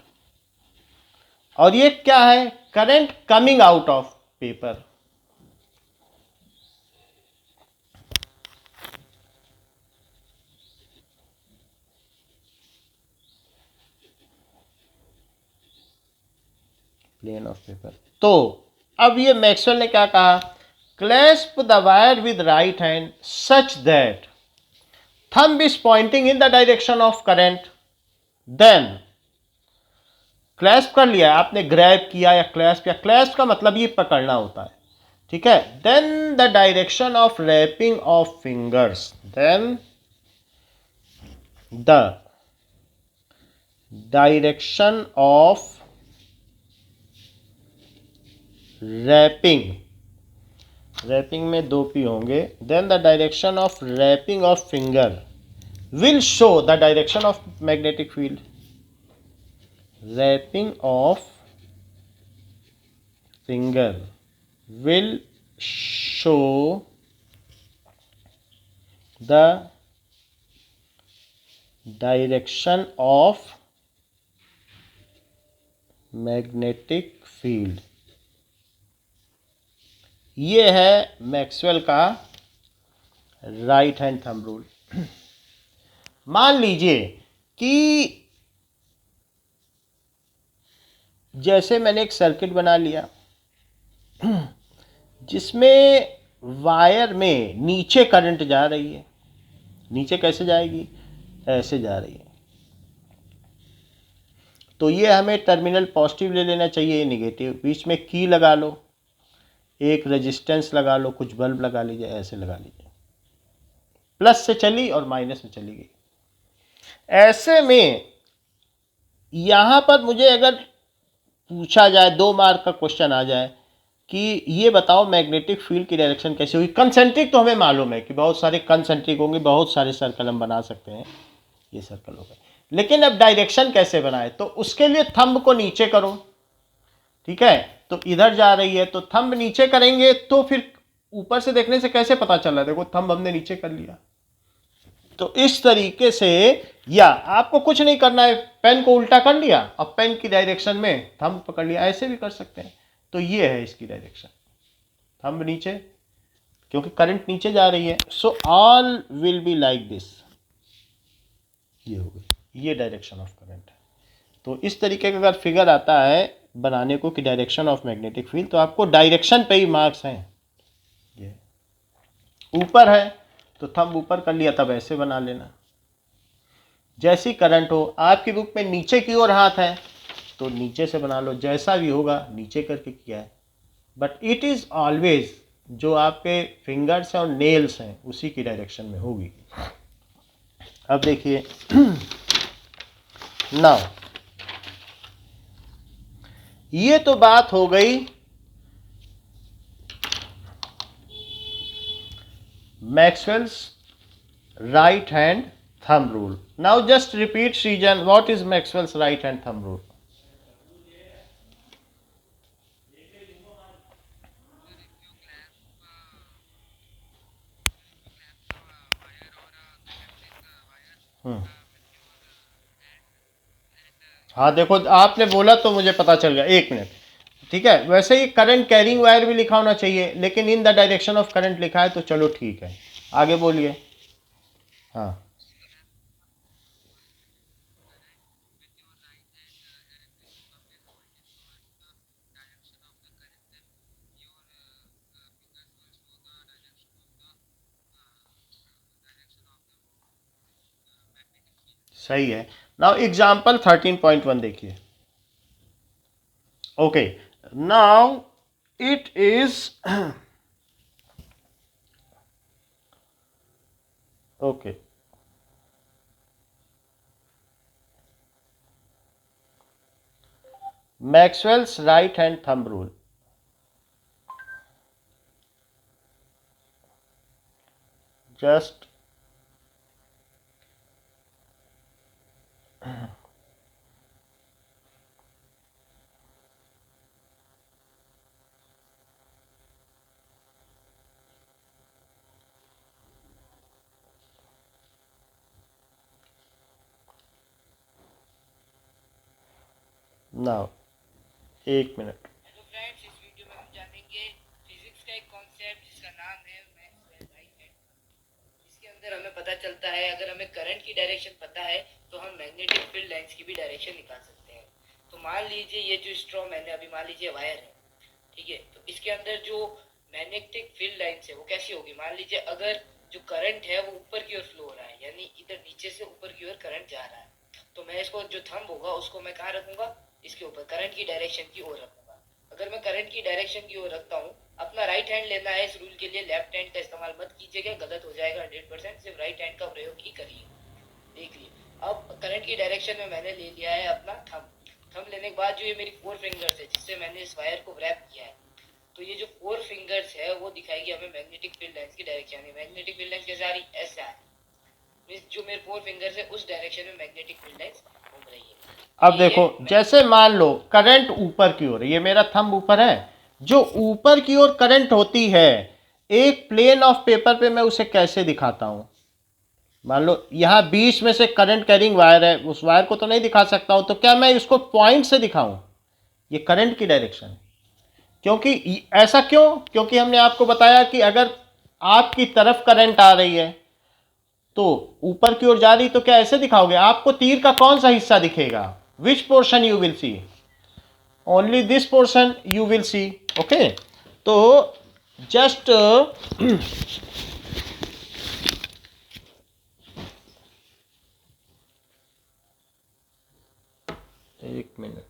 और ये क्या है, current coming out of paper. Plane of paper. तो अब ये मैक्सवेल ने क्या कहा, clasp the wire with right hand such that thumb is pointing in the direction of current, then clasp कर लिया आपने, ग्रैब किया या क्लैस्प किया, क्लैस्प का मतलब ये पकड़ना होता है, ठीक है। Then the direction of wrapping of fingers, then the direction of wrapping, wrapping में दो पी होंगे, then the direction of wrapping of finger will show the direction of magnetic field. Wrapping of finger will show the direction of magnetic field. ये है Maxwell का right hand thumb rule. मान लीजिए कि जैसे मैंने एक सर्किट बना लिया जिसमें वायर में नीचे करंट जा रही है, नीचे कैसे जाएगी, ऐसे जा रही है, तो ये हमें टर्मिनल पॉजिटिव ले लेना चाहिए, ये निगेटिव, बीच में की लगा लो, एक रेजिस्टेंस लगा लो, कुछ बल्ब लगा लीजिए, ऐसे लगा लीजिए, प्लस से चली और माइनस में चली गई। ऐसे में यहां पर मुझे अगर पूछा जाए, 2 मार्क का क्वेश्चन आ जाए कि ये बताओ मैग्नेटिक फील्ड की डायरेक्शन कैसे हुई। कंसेंट्रिक तो हमें मालूम है कि बहुत सारे कंसेंट्रिक होंगे, बहुत सारे सर्कल हम बना सकते हैं, ये सर्कल हो गए, लेकिन अब डायरेक्शन कैसे बनाए, तो उसके लिए थंब को नीचे करो, ठीक है। तो इधर जा रही है तो थंब नीचे करेंगे, तो फिर ऊपर से देखने से कैसे पता चल रहा है, देखो थंब हमने नीचे कर लिया। तो इस तरीके से, या आपको कुछ नहीं करना है, पेन को उल्टा कर लिया और पेन की डायरेक्शन में थंब पकड़ लिया, ऐसे भी कर सकते हैं। तो ये है इसकी डायरेक्शन, थंब नीचे, क्योंकि करंट नीचे जा रही है। So all will be like this, ये हो गई, ये डायरेक्शन ऑफ करंट है। तो इस तरीके का अगर फिगर आता है बनाने को कि डायरेक्शन ऑफ मैग्नेटिक फील्ड, तो आपको डायरेक्शन पे ही मार्क्स हैं। ये ऊपर है तो थंब ऊपर कर लिया, तब ऐसे बना लेना। जैसी करंट हो, आपकी बुक में नीचे की ओर हाथ है तो नीचे से बना लो, जैसा भी होगा नीचे करके किया है। बट इट इज़ ऑलवेज जो आपके फिंगर्स हैं और नेल्स हैं उसी की डायरेक्शन में होगी। अब देखिए नाउ ये तो बात हो गई Maxwell's right hand thumb rule. Now just repeat Srijan, what is Maxwell's right hand thumb rule? हाँ देखो, आपने बोला तो मुझे पता चल गया, एक मिनट। ठीक है, वैसे ही करंट कैरिंग वायर भी लिखा होना चाहिए, लेकिन इन द डायरेक्शन ऑफ करंट लिखा है तो चलो ठीक है, आगे बोलिए। हाँ सही है। नाउ एग्जाम्पल 13.1 देखिए। Okay, now it is okay, Maxwell's right hand thumb rule. Just now एक मिनट। हेलो फ्रेंड्स, इस वीडियो में हम जानेंगे फिजिक्स का एक कॉन्सेप्ट जिसका नाम है मैक्सवेल राइट हैंड। इसके अंदर हमें पता चलता है, अगर हमें करंट की डायरेक्शन पता है तो हम मैग्नेटिक फील्ड लाइंस की भी डायरेक्शन निकाल सकते हैं। तो मान लीजिए ये जो स्ट्रॉ मैंने अभी मान लीजिए वायर है, ठीक है, तो इसके अंदर जो मैग्नेटिक फील्ड लाइंस है वो कैसी होगी? मान लीजिए अगर जो करंट है वो ऊपर की ओर फ्लो हो रहा है, यानी इधर नीचे से ऊपर की ओर करंट जा रहा है, तो मैं इसको जो थंब होगा उसको मैं कहाँ रखूंगा? इसके ऊपर, करंट की डायरेक्शन की ओर रखूंगा। अगर मैं करंट की डायरेक्शन की ओर रखता हूँ, अपना राइट हैंड लेना है इस रूल के लिए, लेफ्ट हैंड का इस्तेमाल मत कीजिएगा, गलत हो जाएगा 100%, सिर्फ राइट हैंड का प्रयोग ही करिए। देख लिए, अब करंट की डायरेक्शन में मैंने ले लिया है अपना थंब लेने के बाद जो ये मेरी 4 फिंगर्स है जिससे मैंने इस वायर को रैप किया है, तो ये जो 4 फिंगर्स है वो दिखाएगी हमें मैग्नेटिक फील्ड लाइंस की डायरेक्शन। मैग्नेटिक फील्ड लाइंस कैसे आ रही? ऐसे आ रही, जो मेरे 4 फिंगर्स है उस डायरेक्शन में मैग्नेटिक फील्ड लाइंस घूम रही है। अब देखो, जैसे मान लो करंट ऊपर की ओर, ये मेरा थंब ऊपर है, जो ऊपर की ओर करंट होती है एक प्लेन ऑफ पेपर पे मैं उसे कैसे दिखाता हूं? मान लो यहाँ बीच में से करंट कैरिंग वायर है, उस वायर को तो नहीं दिखा सकता हूं, तो क्या मैं इसको पॉइंट से दिखाऊं? ये करंट की डायरेक्शन है। क्योंकि ऐसा क्यों? क्योंकि हमने आपको बताया कि अगर आपकी तरफ करंट आ रही है तो ऊपर की ओर जा रही, तो क्या ऐसे दिखाओगे? आपको तीर का कौन सा हिस्सा दिखेगा? Which portion you will see? Only this portion you will see. Okay, तो जस्ट एक minute.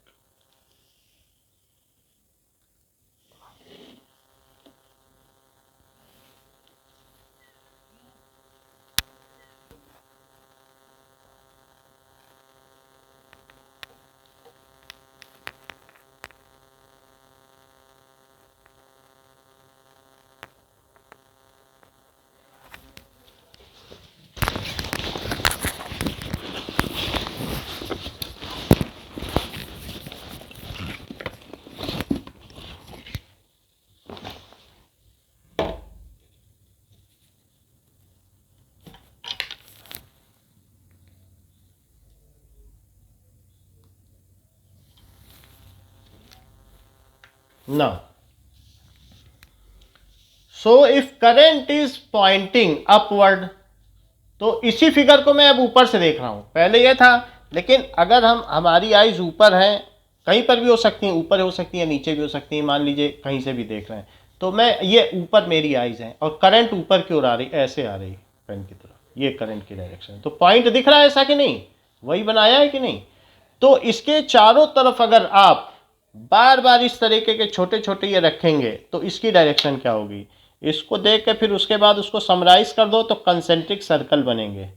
Now, so if current is pointing upward, तो इसी फिगर को मैं अब ऊपर से देख रहा हूँ, पहले ये था, लेकिन अगर हमारी आइज ऊपर हैं, कहीं पर भी हो सकती हैं, ऊपर हो सकती हैं, नीचे भी हो सकती हैं, मान लीजिए कहीं से भी देख रहे हैं, तो मैं ये ऊपर मेरी आइज हैं और करंट ऊपर की ओर आ रही, ऐसे आ रही पेन की तरफ, ये करंट की डायरेक्शन है। तो पॉइंट दिख रहा है ऐसा कि नहीं, वही बनाया है कि नहीं। तो इसके चारों तरफ अगर आप बार बार इस तरीके के छोटे छोटे ये रखेंगे तो इसकी डायरेक्शन क्या होगी, इसको देख के फिर उसके बाद उसको समराइज कर दो तो कंसेंट्रिक सर्कल बनेंगे।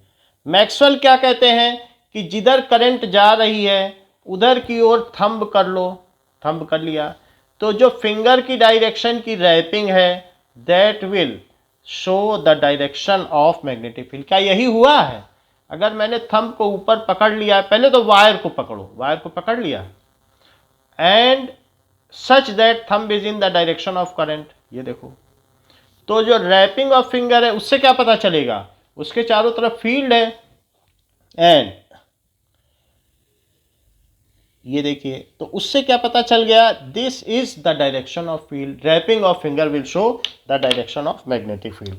मैक्सवेल क्या कहते हैं कि जिधर करंट जा रही है उधर की ओर थंब कर लो, थंब कर लिया तो जो फिंगर की डायरेक्शन की रैपिंग है that will show the direction of magnetic field. क्या यही हुआ है? अगर मैंने थंब को ऊपर पकड़ लिया, पहले तो वायर को पकड़ो, वायर को पकड़ लिया and such that thumb is in the direction of current, ये देखो, तो जो रैपिंग ऑफ फिंगर है उससे क्या पता चलेगा, उसके चारों तरफ फील्ड है एंड ये देखिए, तो उससे क्या पता चल गया, this is the direction of field, wrapping of finger will show the direction of magnetic field.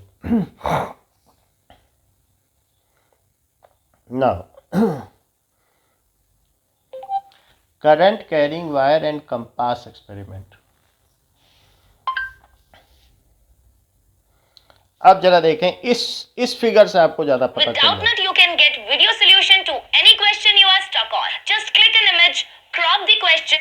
Now current carrying wire and compass experiment. अब जरा देखें, इस फिगर से आपको ज्यादा पता With चलेगा। Doubtnut, you can get video solution to any question you are stuck on. Just click an image, crop the question.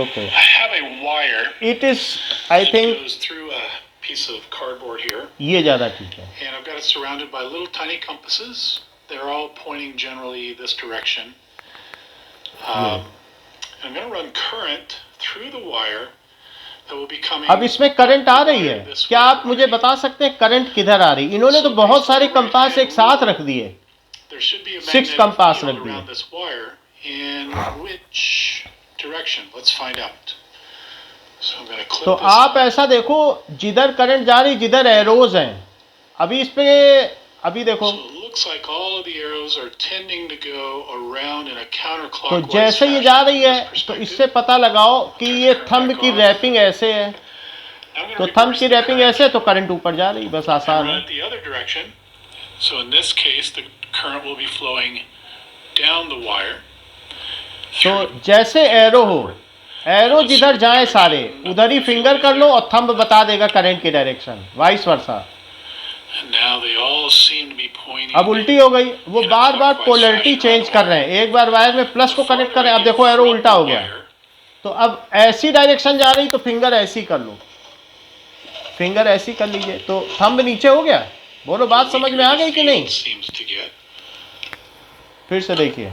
Okay. I have a wire. It is, I that think, goes through a piece of cardboard here, ये ज्यादा ठीक है। and I've got it surrounded by little tiny compasses. They're all pointing generally this direction. And I'm going to run current through the wire that will be coming. अब इसमें current आ रही है, क्या आप मुझे बता सकते हैं करंट किधर आ रही? इन्होंने तो बहुत सारे कंपास एक साथ रख दिए, There should be a 6 magnetic compass field रख दिए। around this wire. In which direction? Let's find out. So I'm going to clip तो this. आप ऐसा देखो, जिधर करंट जा रही, जिधर एरोज हैं, अभी इस पे, अभी देखो, So it looks like all of the arrows are tending to go around in a तो counterclockwise जैसे ये fashion जा रही from है this तो perspective. इससे पता लगाओ कि ये थंब की रैपिंग ऐसे है, I'm gonna तो थंब reverse की the रैपिंग current ऐसे है तो करंट ऊपर जा रही, बस and आसान run है। it the other direction. So in this case, the current will be flowing down the wire. तो जैसे एरो हो, एरो जिधर जाए सारे उधर ही फिंगर कर लो और थंब बता देगा करंट की direction, vice versa. And now they all seem to be pointing. अब उल्टी हो गई, वो बार बार पोलैरिटी चेंज कर रहे हैं, एक बार वायर में प्लस को कनेक्ट करें, अब देखो एरो उल्टा हो गया, तो अब ऐसी डायरेक्शन जा रही तो फिंगर ऐसी कर लो, फिंगर ऐसी कर लीजिए तो थंब नीचे हो गया। बोलो बात समझ में आ गई कि नहीं? Seems to get. फिर से देखिए,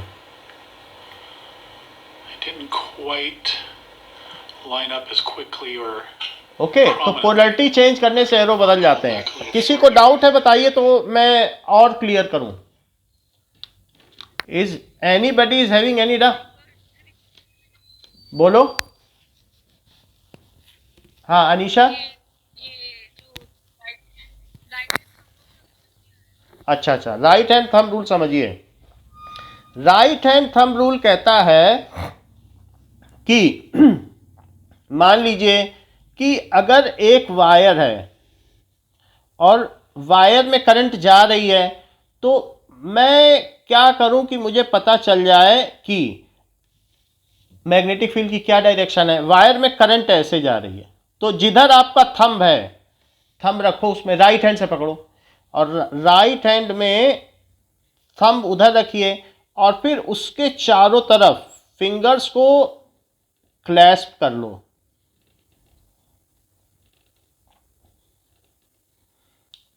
I didn't quite line up as quickly or. Okay, तो पोलैरिटी चेंज करने से एरो बदल जाते हैं। किसी को डाउट है बताइए तो मैं और क्लियर करूं। Is anybody is having any doubt? बोलो। हाँ अनीशा, अच्छा अच्छा, राइट हैंड थंब रूल समझिए। राइट हैंड थंब रूल कहता है कि मान लीजिए कि अगर एक वायर है और वायर में करंट जा रही है तो मैं क्या करूं कि मुझे पता चल जाए कि मैग्नेटिक फील्ड की क्या डायरेक्शन है। वायर में करंट ऐसे जा रही है, तो जिधर आपका थंब है, थंब रखो उसमें, राइट हैंड से पकड़ो और राइट हैंड में थंब उधर रखिए और फिर उसके चारों तरफ फिंगर्स को क्लैस्प कर लो।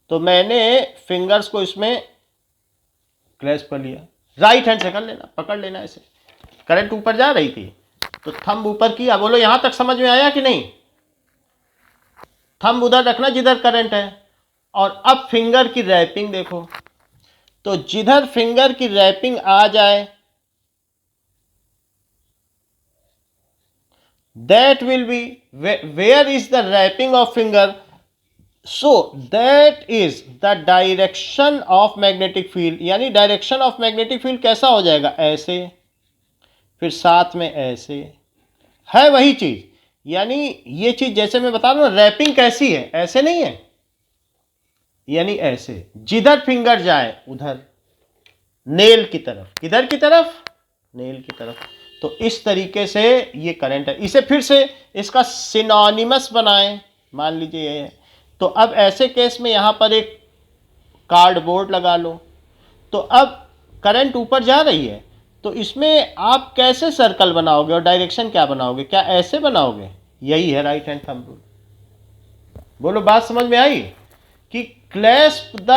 तो मैंने फिंगर्स को इसमें क्लैस्प कर लिया, राइट हैंड से कर लेना, पकड़ लेना ऐसे। करंट ऊपर जा रही थी तो थंब ऊपर किया। बोलो यहां तक समझ में आया कि नहीं? थंब उधर रखना जिधर करंट है और अब फिंगर की रैपिंग देखो, तो जिधर फिंगर की रैपिंग आ जाए that will be where is the wrapping of finger, so that is the direction of magnetic field. यानी डायरेक्शन ऑफ मैग्नेटिक फील्ड कैसा हो जाएगा, ऐसे, फिर साथ में ऐसे, है वही चीज। यानी ये चीज जैसे मैं बता रहा हूं, रैपिंग कैसी है, ऐसे नहीं है, यानी ऐसे, जिधर फिंगर जाए उधर, नेल की तरफ, किधर की तरफ, नेल की तरफ। तो इस तरीके से ये करंट है। इसे फिर से इसका सिनोनिमस बनाएं, मान लीजिए ये है, तो अब ऐसे केस में यहाँ पर एक कार्डबोर्ड लगा लो, तो अब करंट ऊपर जा रही है, तो इसमें आप कैसे सर्कल बनाओगे और डायरेक्शन क्या बनाओगे? क्या ऐसे बनाओगे? यही है राइट हैंड थंब रूल। बोलो, बात समझ में आई? कि clasp the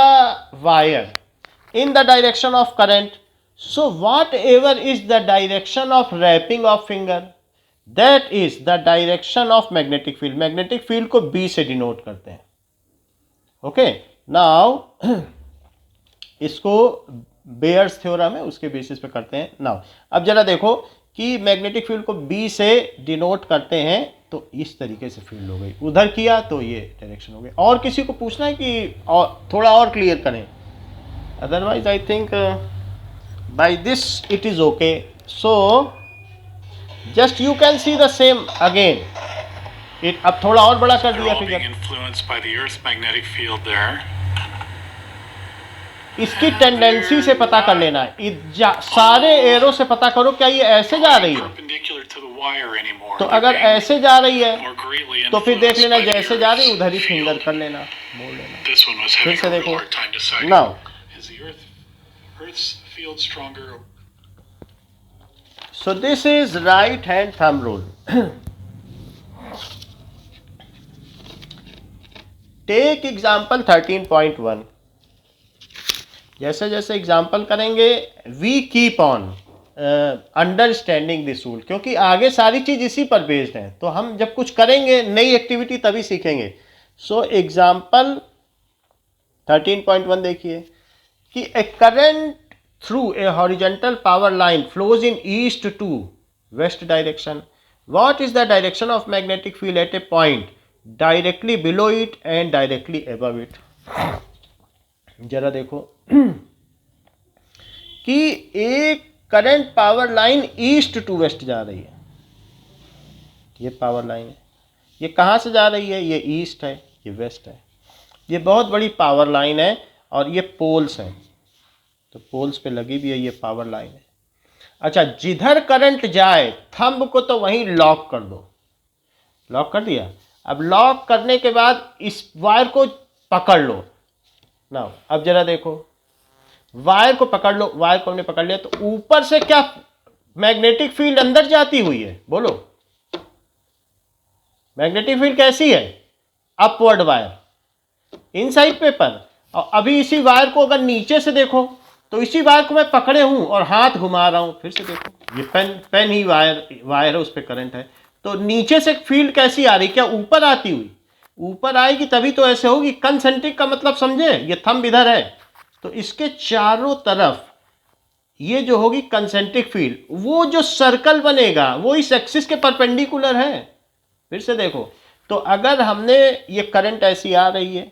wire in the direction of current, so whatever is the direction of wrapping of finger, that is the direction of magnetic field. magnetic field को B से denote करते हैं। Okay, now इसको बेयर्स थ्योरम है उसके basis पे करते हैं। नाउ अब जरा देखो कि मैग्नेटिक फील्ड को B से डिनोट करते हैं, तो इस तरीके से फील्ड हो गई, उधर किया तो ये डायरेक्शन हो गई। और किसी को पूछना है कि और थोड़ा और क्लियर करें? Otherwise I think by this it is okay. So just you can see the same again. अब थोड़ा और बड़ा कर They're दिया all being figure. influenced by the Earth's magnetic field there. इसकी टेंडेंसी से पता कर लेना है, सारे एरो से पता करो क्या ये ऐसे जा रही है। Perpendicular to the wire anymore. तो They're अगर being ऐसे जा रही है more greatly तो फिर देख influenced लेना by the जैसे जा रही Earth's उधर ही field. फिंगर कर लेना, मोड़ लेना। This one was फिर having से a real देखो, hard time deciding. now Is the Earth's field stronger? so this is right hand thumb rule. Take example 13.1. जैसे जैसे एग्जाम्पल करेंगे we keep on understanding this rule, क्योंकि आगे सारी चीज इसी पर बेस्ड है। तो हम जब कुछ करेंगे नई एक्टिविटी तभी सीखेंगे। सो एग्जाम्पल 13.1 देखिए कि a current through a horizontal power line flows in east to west direction. What is the direction of magnetic field at a point directly below it and directly above it? जरा देखो कि एक current power line east to west जा रही है, ये power line है, ये कहाँ से जा रही है? ये ईस्ट है, ये वेस्ट है, ये बहुत बड़ी पावर लाइन है और ये पोल्स हैं, तो पोल्स पे लगी भी है, ये पावर लाइन है। अच्छा, जिधर करंट जाए थंब को तो वहीं लॉक कर दो, लॉक कर दिया। अब लॉक करने के बाद इस वायर को पकड़ लो ना। अब जरा देखो, वायर को पकड़ लो, वायर को हमने पकड़ लिया, तो ऊपर से क्या मैग्नेटिक फील्ड अंदर जाती हुई है? बोलो, मैग्नेटिक फील्ड कैसी है? Upward wire, inside paper. और अभी इसी वायर को अगर नीचे से देखो तो इसी वायर को मैं पकड़े हूं और हाथ घुमा रहा हूं, फिर से देखो, ये पेन ही वायर है, उस पर करंट है, तो नीचे से फील्ड कैसी आ रही? क्या ऊपर आती हुई? ऊपर आएगी तभी तो ऐसे होगी। कंसेंट्रिक का मतलब समझे? ये थंब इधर है तो इसके चारों तरफ ये जो होगी कंसेंट्रिक फील्ड, वो जो सर्कल बनेगा वो इस एक्सिस के परपेंडिकुलर है। फिर से देखो, तो अगर हमने ये करंट ऐसी आ रही है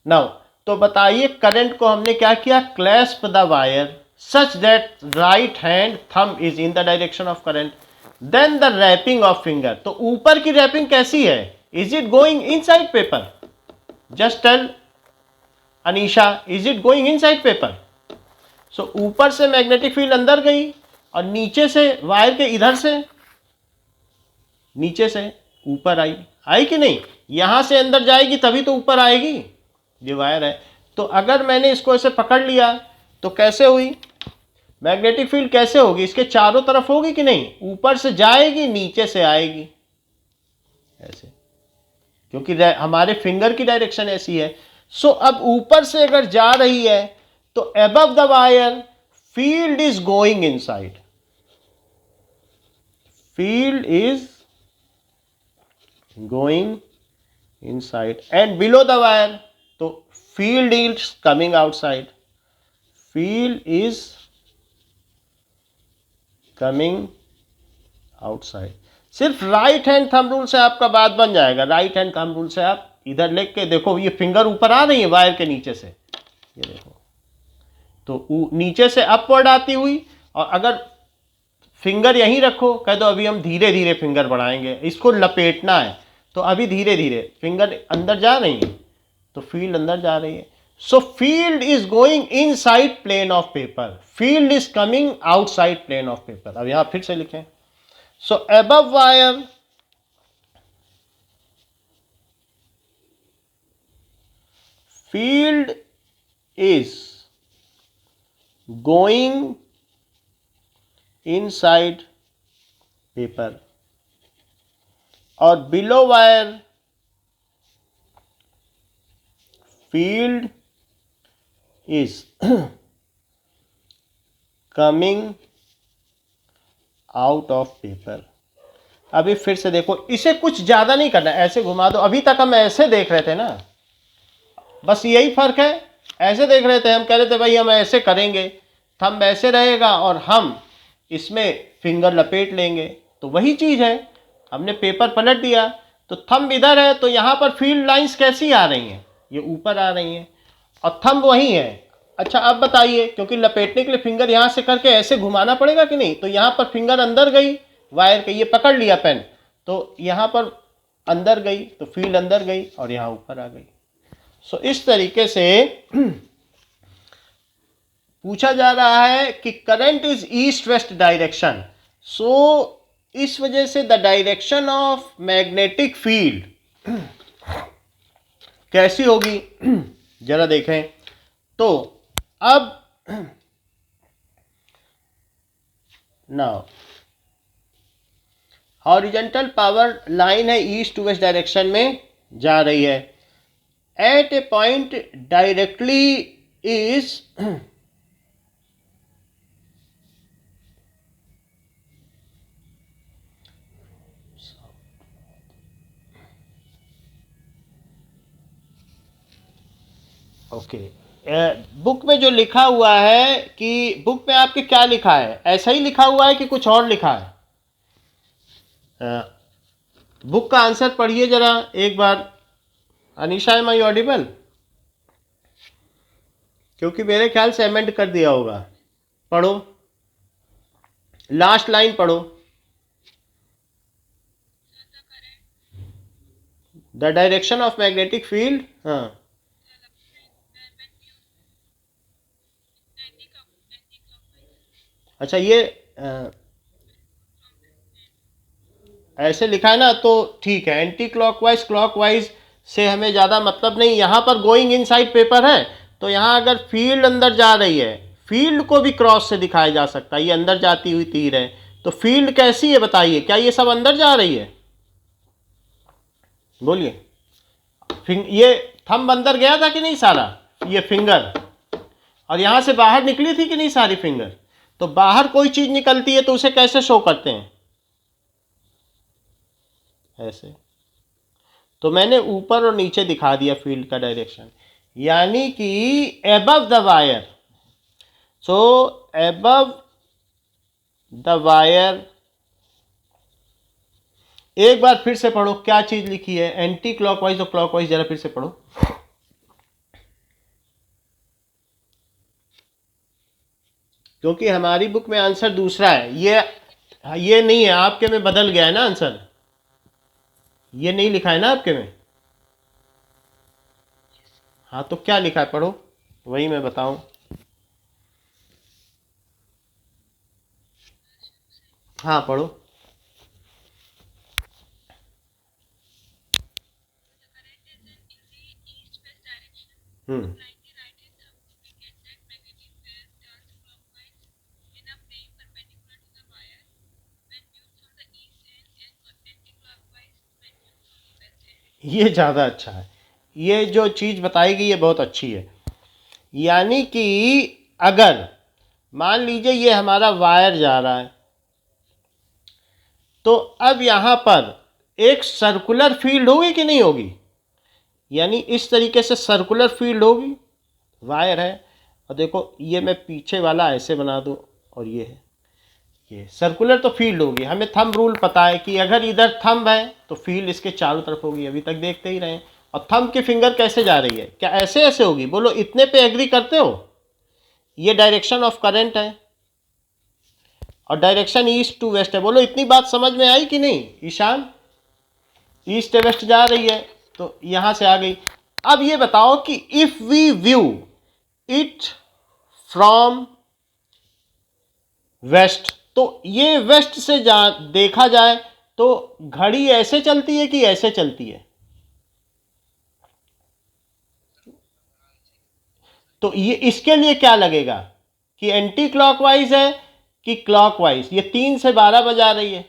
नाउ, तो बताइए करंट को हमने क्या किया? Clasp the wire such that right hand thumb is in the direction of current, then the wrapping of finger. तो ऊपर की रैपिंग कैसी है? Is it going inside paper? Just tell Anisha, is it going inside paper? So ऊपर से magnetic field अंदर गई और नीचे से वायर के इधर से नीचे से ऊपर आई कि नहीं? यहां से अंदर जाएगी तभी तो ऊपर आएगी, ये वायर है। तो अगर मैंने इसको ऐसे पकड़ लिया तो कैसे हुई मैग्नेटिक फील्ड? कैसे होगी? इसके चारों तरफ होगी कि नहीं? ऊपर से जाएगी, नीचे से आएगी, ऐसे, क्योंकि हमारे फिंगर की डायरेक्शन ऐसी है। सो अब ऊपर से अगर जा रही है तो above the wire field is going inside, field is going inside, and below the wire तो field is coming outside, field is coming outside. सिर्फ राइट हैंड थंब रूल से आपका बात बन जाएगा। राइट हैंड थंब रूल से आप इधर लेके के देखो, ये फिंगर ऊपर आ रही है वायर के नीचे से, ये देखो, तो नीचे से अपवर्ड आती हुई, और अगर फिंगर यहीं रखो, कह दो अभी हम धीरे धीरे फिंगर बढ़ाएंगे, इसको लपेटना है, तो अभी धीरे धीरे फिंगर अंदर जा रही है, तो फील्ड अंदर जा रही है. So field is going inside plane of paper, field is coming outside plane of paper. अब यहां फिर से लिखें. So above wire field is going inside paper और below wire field is coming out of paper. अभी फिर से देखो, इसे कुछ ज्यादा नहीं करना, ऐसे घुमा दो. अभी तक हम ऐसे देख रहे थे ना, बस यही फर्क है. ऐसे देख रहे थे, हम कह रहे थे भाई हम ऐसे करेंगे, थंब ऐसे रहेगा और हम इसमें फिंगर लपेट लेंगे. तो वही चीज़ है, हमने पेपर पलट दिया तो थंब इधर है, तो यहाँ पर फील्ड लाइंस कैसी आ रही हैं, ये ऊपर आ रही हैं और थंब वही है. अच्छा अब बताइए, क्योंकि लपेटने के लिए फिंगर यहाँ से करके ऐसे घुमाना पड़ेगा कि नहीं, तो यहाँ पर फिंगर अंदर गई वायर के, ये पकड़ लिया पेन, तो यहाँ पर अंदर गई तो फील्ड अंदर गई और यहाँ ऊपर आ गई. सो इस तरीके से पूछा जा रहा है कि current is east west direction. So इस वजह से the direction of magnetic field कैसी होगी जरा देखें. तो अब नाउ हॉरिजॉन्टल पावर लाइन है, ईस्ट टू वेस्ट डायरेक्शन में जा रही है. At a point directly is okay. Book में जो लिखा हुआ है, कि बुक में आपके क्या लिखा है, ऐसा ही लिखा हुआ है कि कुछ और लिखा है? बुक का आंसर पढ़िए जरा एक बार. Anisha, am I audible? क्योंकि मेरे ख्याल से अमेंड कर दिया होगा. पढ़ो, लास्ट लाइन पढ़ो. The direction of magnetic field. हाँ, अच्छा ये ऐसे लिखा है ना, तो ठीक है. एंटी क्लॉकवाइज क्लॉकवाइज से हमें ज़्यादा मतलब नहीं. यहाँ पर गोइंग इनसाइड पेपर है, तो यहाँ अगर फील्ड अंदर जा रही है, फील्ड को भी क्रॉस से दिखाया जा सकता है. ये अंदर जाती हुई तीर है, तो फील्ड कैसी है बताइए, क्या ये सब अंदर जा रही है? बोलिए. ये थंब अंदर गया था कि नहीं सारा, ये फिंगर, और यहाँ से बाहर निकली थी कि नहीं सारी फिंगर? तो बाहर कोई चीज़ निकलती है तो उसे कैसे शो करते हैं? ऐसे. तो मैंने ऊपर और नीचे दिखा दिया फील्ड का डायरेक्शन, यानी कि above the wire. So above the wire, एक बार फिर से पढ़ो क्या चीज लिखी है, एंटी क्लॉकवाइज और क्लॉकवाइज, जरा फिर से पढ़ो. क्योंकि हमारी बुक में आंसर दूसरा है, ये नहीं है, आपके में बदल गया है ना आंसर, ये नहीं लिखा है ना आपके में. हाँ, तो क्या लिखा है पढ़ो, वही मैं बताऊं. हाँ पढ़ो. हम्म. ये ज़्यादा अच्छा है, ये जो चीज़ बताई गई ये बहुत अच्छी है. यानी कि अगर मान लीजिए ये हमारा वायर जा रहा है, तो अब यहाँ पर एक सर्कुलर फील्ड होगी कि नहीं होगी, यानी इस तरीके से सर्कुलर फील्ड होगी. वायर है और देखो ये मैं पीछे वाला ऐसे बना दूँ और ये है, ये सर्कुलर तो फील्ड होगी. हमें थंब रूल पता है कि अगर इधर थंब है तो फील्ड इसके चारों तरफ होगी, अभी तक देखते ही रहे. और थंब की फिंगर कैसे जा रही है, क्या ऐसे ऐसे होगी? बोलो, इतने पे एग्री करते हो? ये डायरेक्शन ऑफ करंट है और डायरेक्शन ईस्ट टू वेस्ट है. बोलो, इतनी बात समझ में आई कि नहीं ईशान? ईस्ट वेस्ट जा रही है तो यहाँ से आ गई. अब ये बताओ कि if we view it from west, तो ये वेस्ट से देखा जाए तो घड़ी ऐसे चलती है कि ऐसे चलती है? तो ये इसके लिए क्या लगेगा कि एंटी क्लॉकवाइज है कि क्लॉकवाइज? ये 3 से 12 बजा रही है।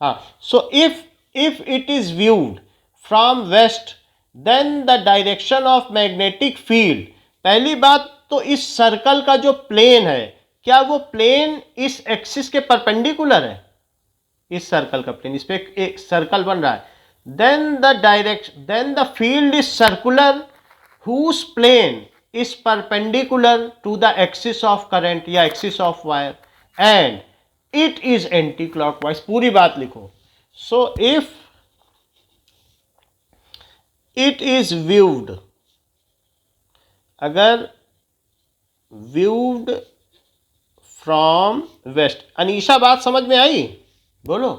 हाँ, so if it is viewed from west then the direction of magnetic field, पहली बात तो इस सर्कल का जो प्लेन है, क्या वो प्लेन इस एक्सिस के परपेंडिकुलर है? इस सर्कल का प्लेन, इस पे एक सर्कल बन रहा है। Then the field is circular whose plane is perpendicular to the axis of current या axis of wire and it is anti-clockwise। पूरी बात लिखो। So if it is viewed, अगर viewed from west, अनीशा बात समझ में आई? बोलो।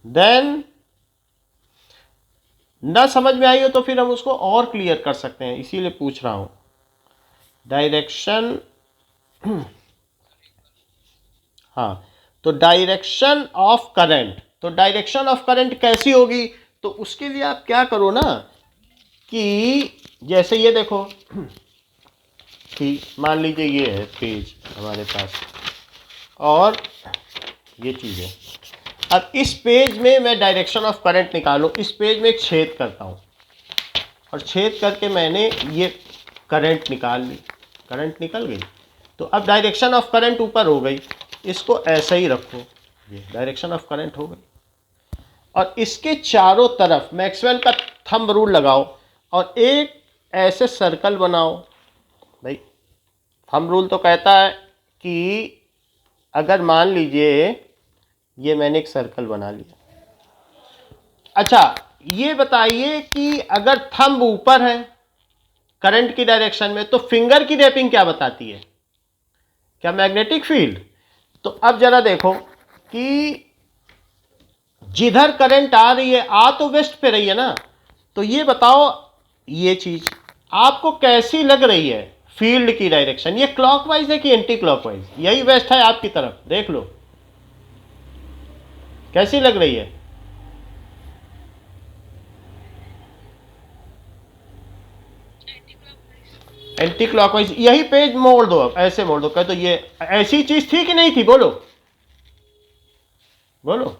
Then ना समझ में आई हो तो फिर हम उसको और क्लियर कर सकते हैं, इसीलिए पूछ रहा हूं। डायरेक्शन, हाँ, तो डायरेक्शन ऑफ करंट, तो डायरेक्शन ऑफ करंट कैसी होगी? तो उसके लिए आप क्या करो ना कि जैसे ये देखो कि मान लीजिए ये है पेज हमारे पास और ये चीज़ है। अब इस पेज में मैं डायरेक्शन ऑफ करंट निकालूं, इस पेज में एक छेद करता हूं और छेद करके मैंने ये करंट निकाल ली, करंट निकल गई। तो अब डायरेक्शन ऑफ करंट ऊपर हो गई, इसको ऐसे ही रखो, ये डायरेक्शन ऑफ करंट हो गई। और इसके चारों तरफ मैक्सवेल का थंब रूल लगाओ और एक ऐसे सर्कल बनाओ। भाई थंब रूल तो कहता है कि अगर मान लीजिए ये मैंने एक सर्कल बना लिया। अच्छा ये बताइए कि अगर थंब ऊपर है करंट की डायरेक्शन में तो फिंगर की रैपिंग क्या बताती है? क्या मैग्नेटिक फील्ड? तो अब जरा देखो कि जिधर करंट आ रही है, आ तो वेस्ट पे रही है ना, तो ये बताओ ये चीज आपको कैसी लग रही है? फील्ड की डायरेक्शन ये क्लॉकवाइज है कि एंटी क्लॉकवाइज? यही वेस्ट है आपकी तरफ, देख लो कैसी लग रही है। Anti clockwise. यही पेज मोड़ दो, अब ऐसे मोड़ दो, कह तो ये ऐसी चीज थी कि नहीं थी? बोलो बोलो,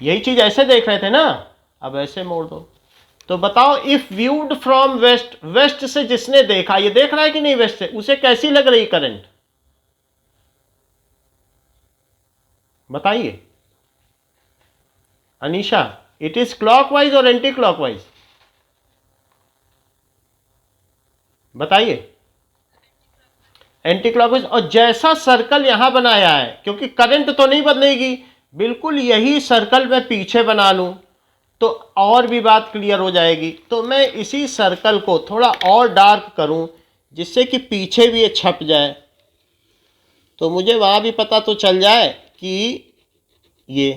यही चीज ऐसे देख रहे थे ना, अब ऐसे मोड़ दो। तो बताओ if viewed from west, west से जिसने देखा, ये देख रहा है कि नहीं वेस्ट से, उसे कैसी लग रही करंट? बताइए अनीशा, इट इज क्लॉकवाइज और एंटी क्लॉकवाइज? बताइए। Anti clockwise. और जैसा सर्कल यहां बनाया है, क्योंकि करंट तो नहीं बदलेगी, बिल्कुल यही सर्कल मैं पीछे बना लूं तो और भी बात क्लियर हो जाएगी। तो मैं इसी सर्कल को थोड़ा और डार्क करूं जिससे कि पीछे भी ये छप जाए, तो मुझे वहां भी पता तो चल जाए कि ये,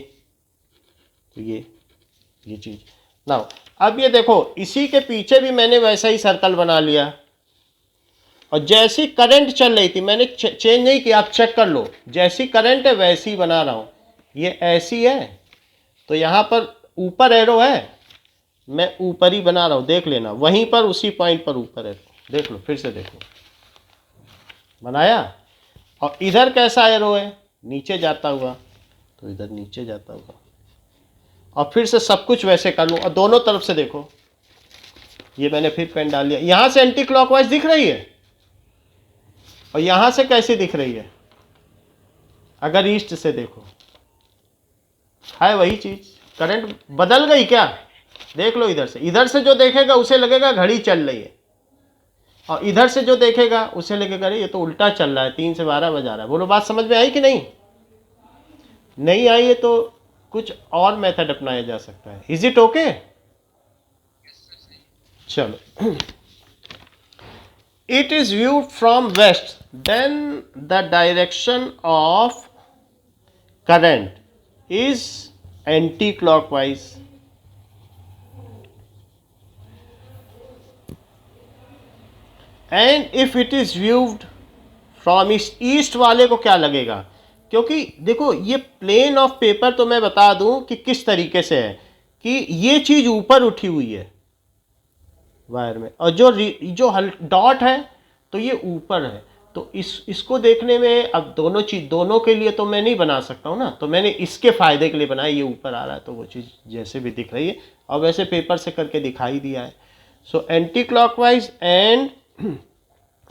तो ये चीज ना। अब ये देखो इसी के पीछे भी मैंने वैसा ही सर्कल बना लिया और जैसी करंट चल रही थी, मैंने चेंज नहीं किया, आप चेक कर लो, जैसी करंट है वैसी ही बना रहा हूं। ये ऐसी है तो यहां पर ऊपर एरो है, मैं ऊपर ही बना रहा हूं, देख लेना वहीं पर उसी पॉइंट पर ऊपर एरो, देख लो फिर से देखो, बनाया। और इधर कैसा एरो है? नीचे जाता हुआ, तो इधर नीचे जाता हुआ, और फिर से सब कुछ वैसे कर लूँ और दोनों तरफ से देखो, ये मैंने फिर पेन डाल लिया। यहां से एंटी क्लॉकवाइज दिख रही है और यहां से कैसी दिख रही है? अगर ईस्ट से देखो है वही चीज, करंट बदल गई क्या? देख लो इधर से जो देखेगा उसे लगेगा घड़ी चल रही है, और इधर से जो देखेगा उसे लगेगा ये तो उल्टा चल रहा है, 3 से 12 बजा रहा है। बोलो बात समझ में आई कि नहीं? नहीं आई है तो कुछ और मेथड अपनाया जा सकता है। Is it okay? चलो, it is viewed from west then the direction of current is anti clockwise. And if it is viewed from east, east वाले को क्या लगेगा, क्योंकि देखो ये प्लेन ऑफ पेपर तो मैं बता दूं कि किस तरीके से है कि ये चीज ऊपर उठी हुई है वायर में, और जो डॉट है तो ये ऊपर है। तो इसको देखने में अब दोनों के लिए तो मैं नहीं बना सकता हूँ ना, तो मैंने इसके फायदे के लिए बनाया, ये ऊपर आ रहा है तो वो चीज़ जैसे भी दिख रही है और वैसे पेपर से करके दिखाई दिया है। सो एंटी क्लॉकवाइज एंड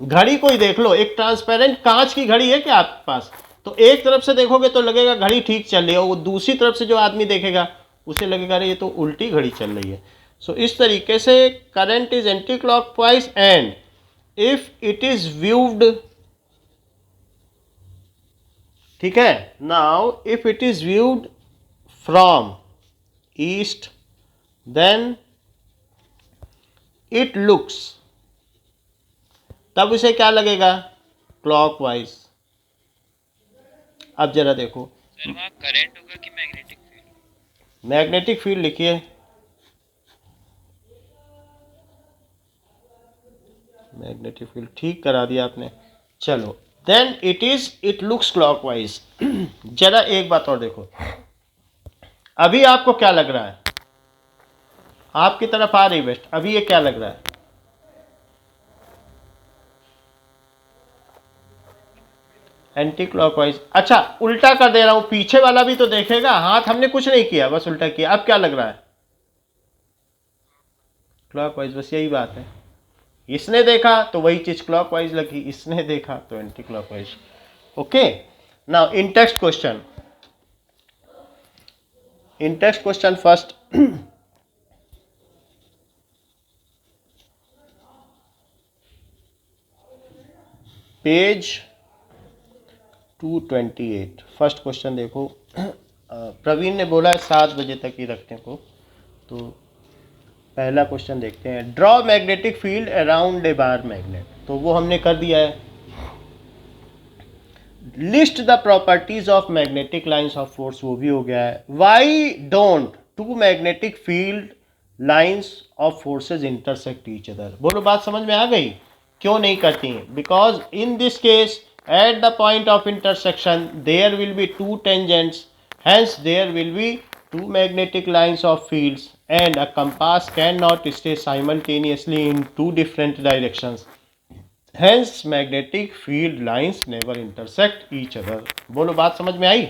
घड़ी को ही देख लो, एक ट्रांसपेरेंट कांच की घड़ी है क्या आपके पास, तो एक तरफ से देखोगे तो लगेगा घड़ी ठीक चल रही है, वो दूसरी तरफ से जो आदमी देखेगा उसे लगेगा अरे ये तो उल्टी घड़ी चल रही है। सो इस तरीके से current is anti clockwise and if it is viewed, ठीक है, now if it is viewed from east then it looks, तब उसे क्या लगेगा, क्लॉकवाइज। अब जरा देखो सर वहाँ करंट होगा कि मैग्नेटिक फील्ड? मैग्नेटिक फील्ड लिखिए, मैग्नेटिक फील्ड ठीक करा दिया आपने। चलो देन इट लुक्स क्लॉकवाइज। जरा एक बात और देखो, अभी आपको क्या लग रहा है, आपकी तरफ आ रही वेस्ट, अभी ये क्या लग रहा है, एंटी क्लॉकवाइज। अच्छा उल्टा कर दे रहा हूं, पीछे वाला भी तो देखेगा, हाथ हमने कुछ नहीं किया बस उल्टा किया, अब क्या लग रहा है, क्लॉकवाइज। बस यही बात है, इसने देखा तो वही चीज क्लॉकवाइज लगी, इसने देखा तो anti clockwise. Okay, now in text question first, page 228 first question देखो। प्रवीण ने बोला है 7 बजे तक ही रखने को, तो पहला क्वेश्चन देखते हैं। Draw magnetic field around a bar magnet, तो वो हमने कर दिया है। List the properties of magnetic lines of force, वो भी हो गया है। Why don't two magnetic field lines of forces intersect each other, बोलो बात समझ में आ गई, क्यों नहीं करती हैं, because in this case at the point of intersection there will be two tangents, hence there will be two magnetic lines of fields and a compass cannot stay simultaneously in two different directions, hence magnetic field lines never intersect each other। बोलो बात समझ में आई,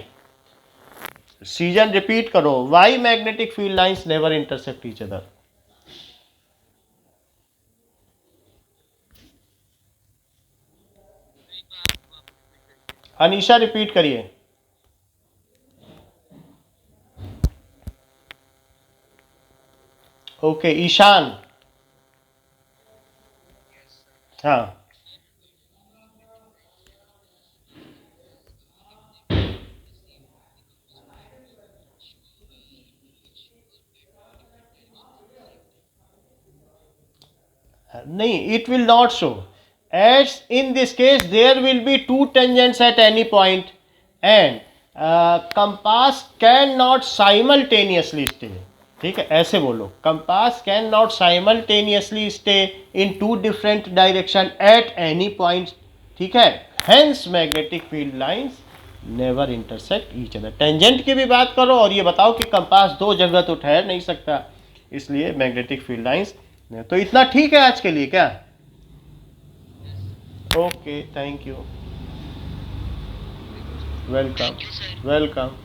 season repeat करो, why magnetic field lines never intersect each other। Anisha repeat करिए। Okay Ishan, हाँ नहीं, it will not show, as in this case there will be two tangents at any point and compass cannot simultaneously stay, ठीक है, ऐसे बोलो, compass cannot simultaneously stay in two different direction at any point, ठीक है, hence magnetic field lines never intersect each other। Tangent की भी बात करो और ये बताओ कि कंपास दो जगह तो ठहर नहीं सकता, इसलिए मैग्नेटिक फील्ड लाइंस। तो इतना ठीक है आज के लिए क्या, okay thank you, welcome welcome.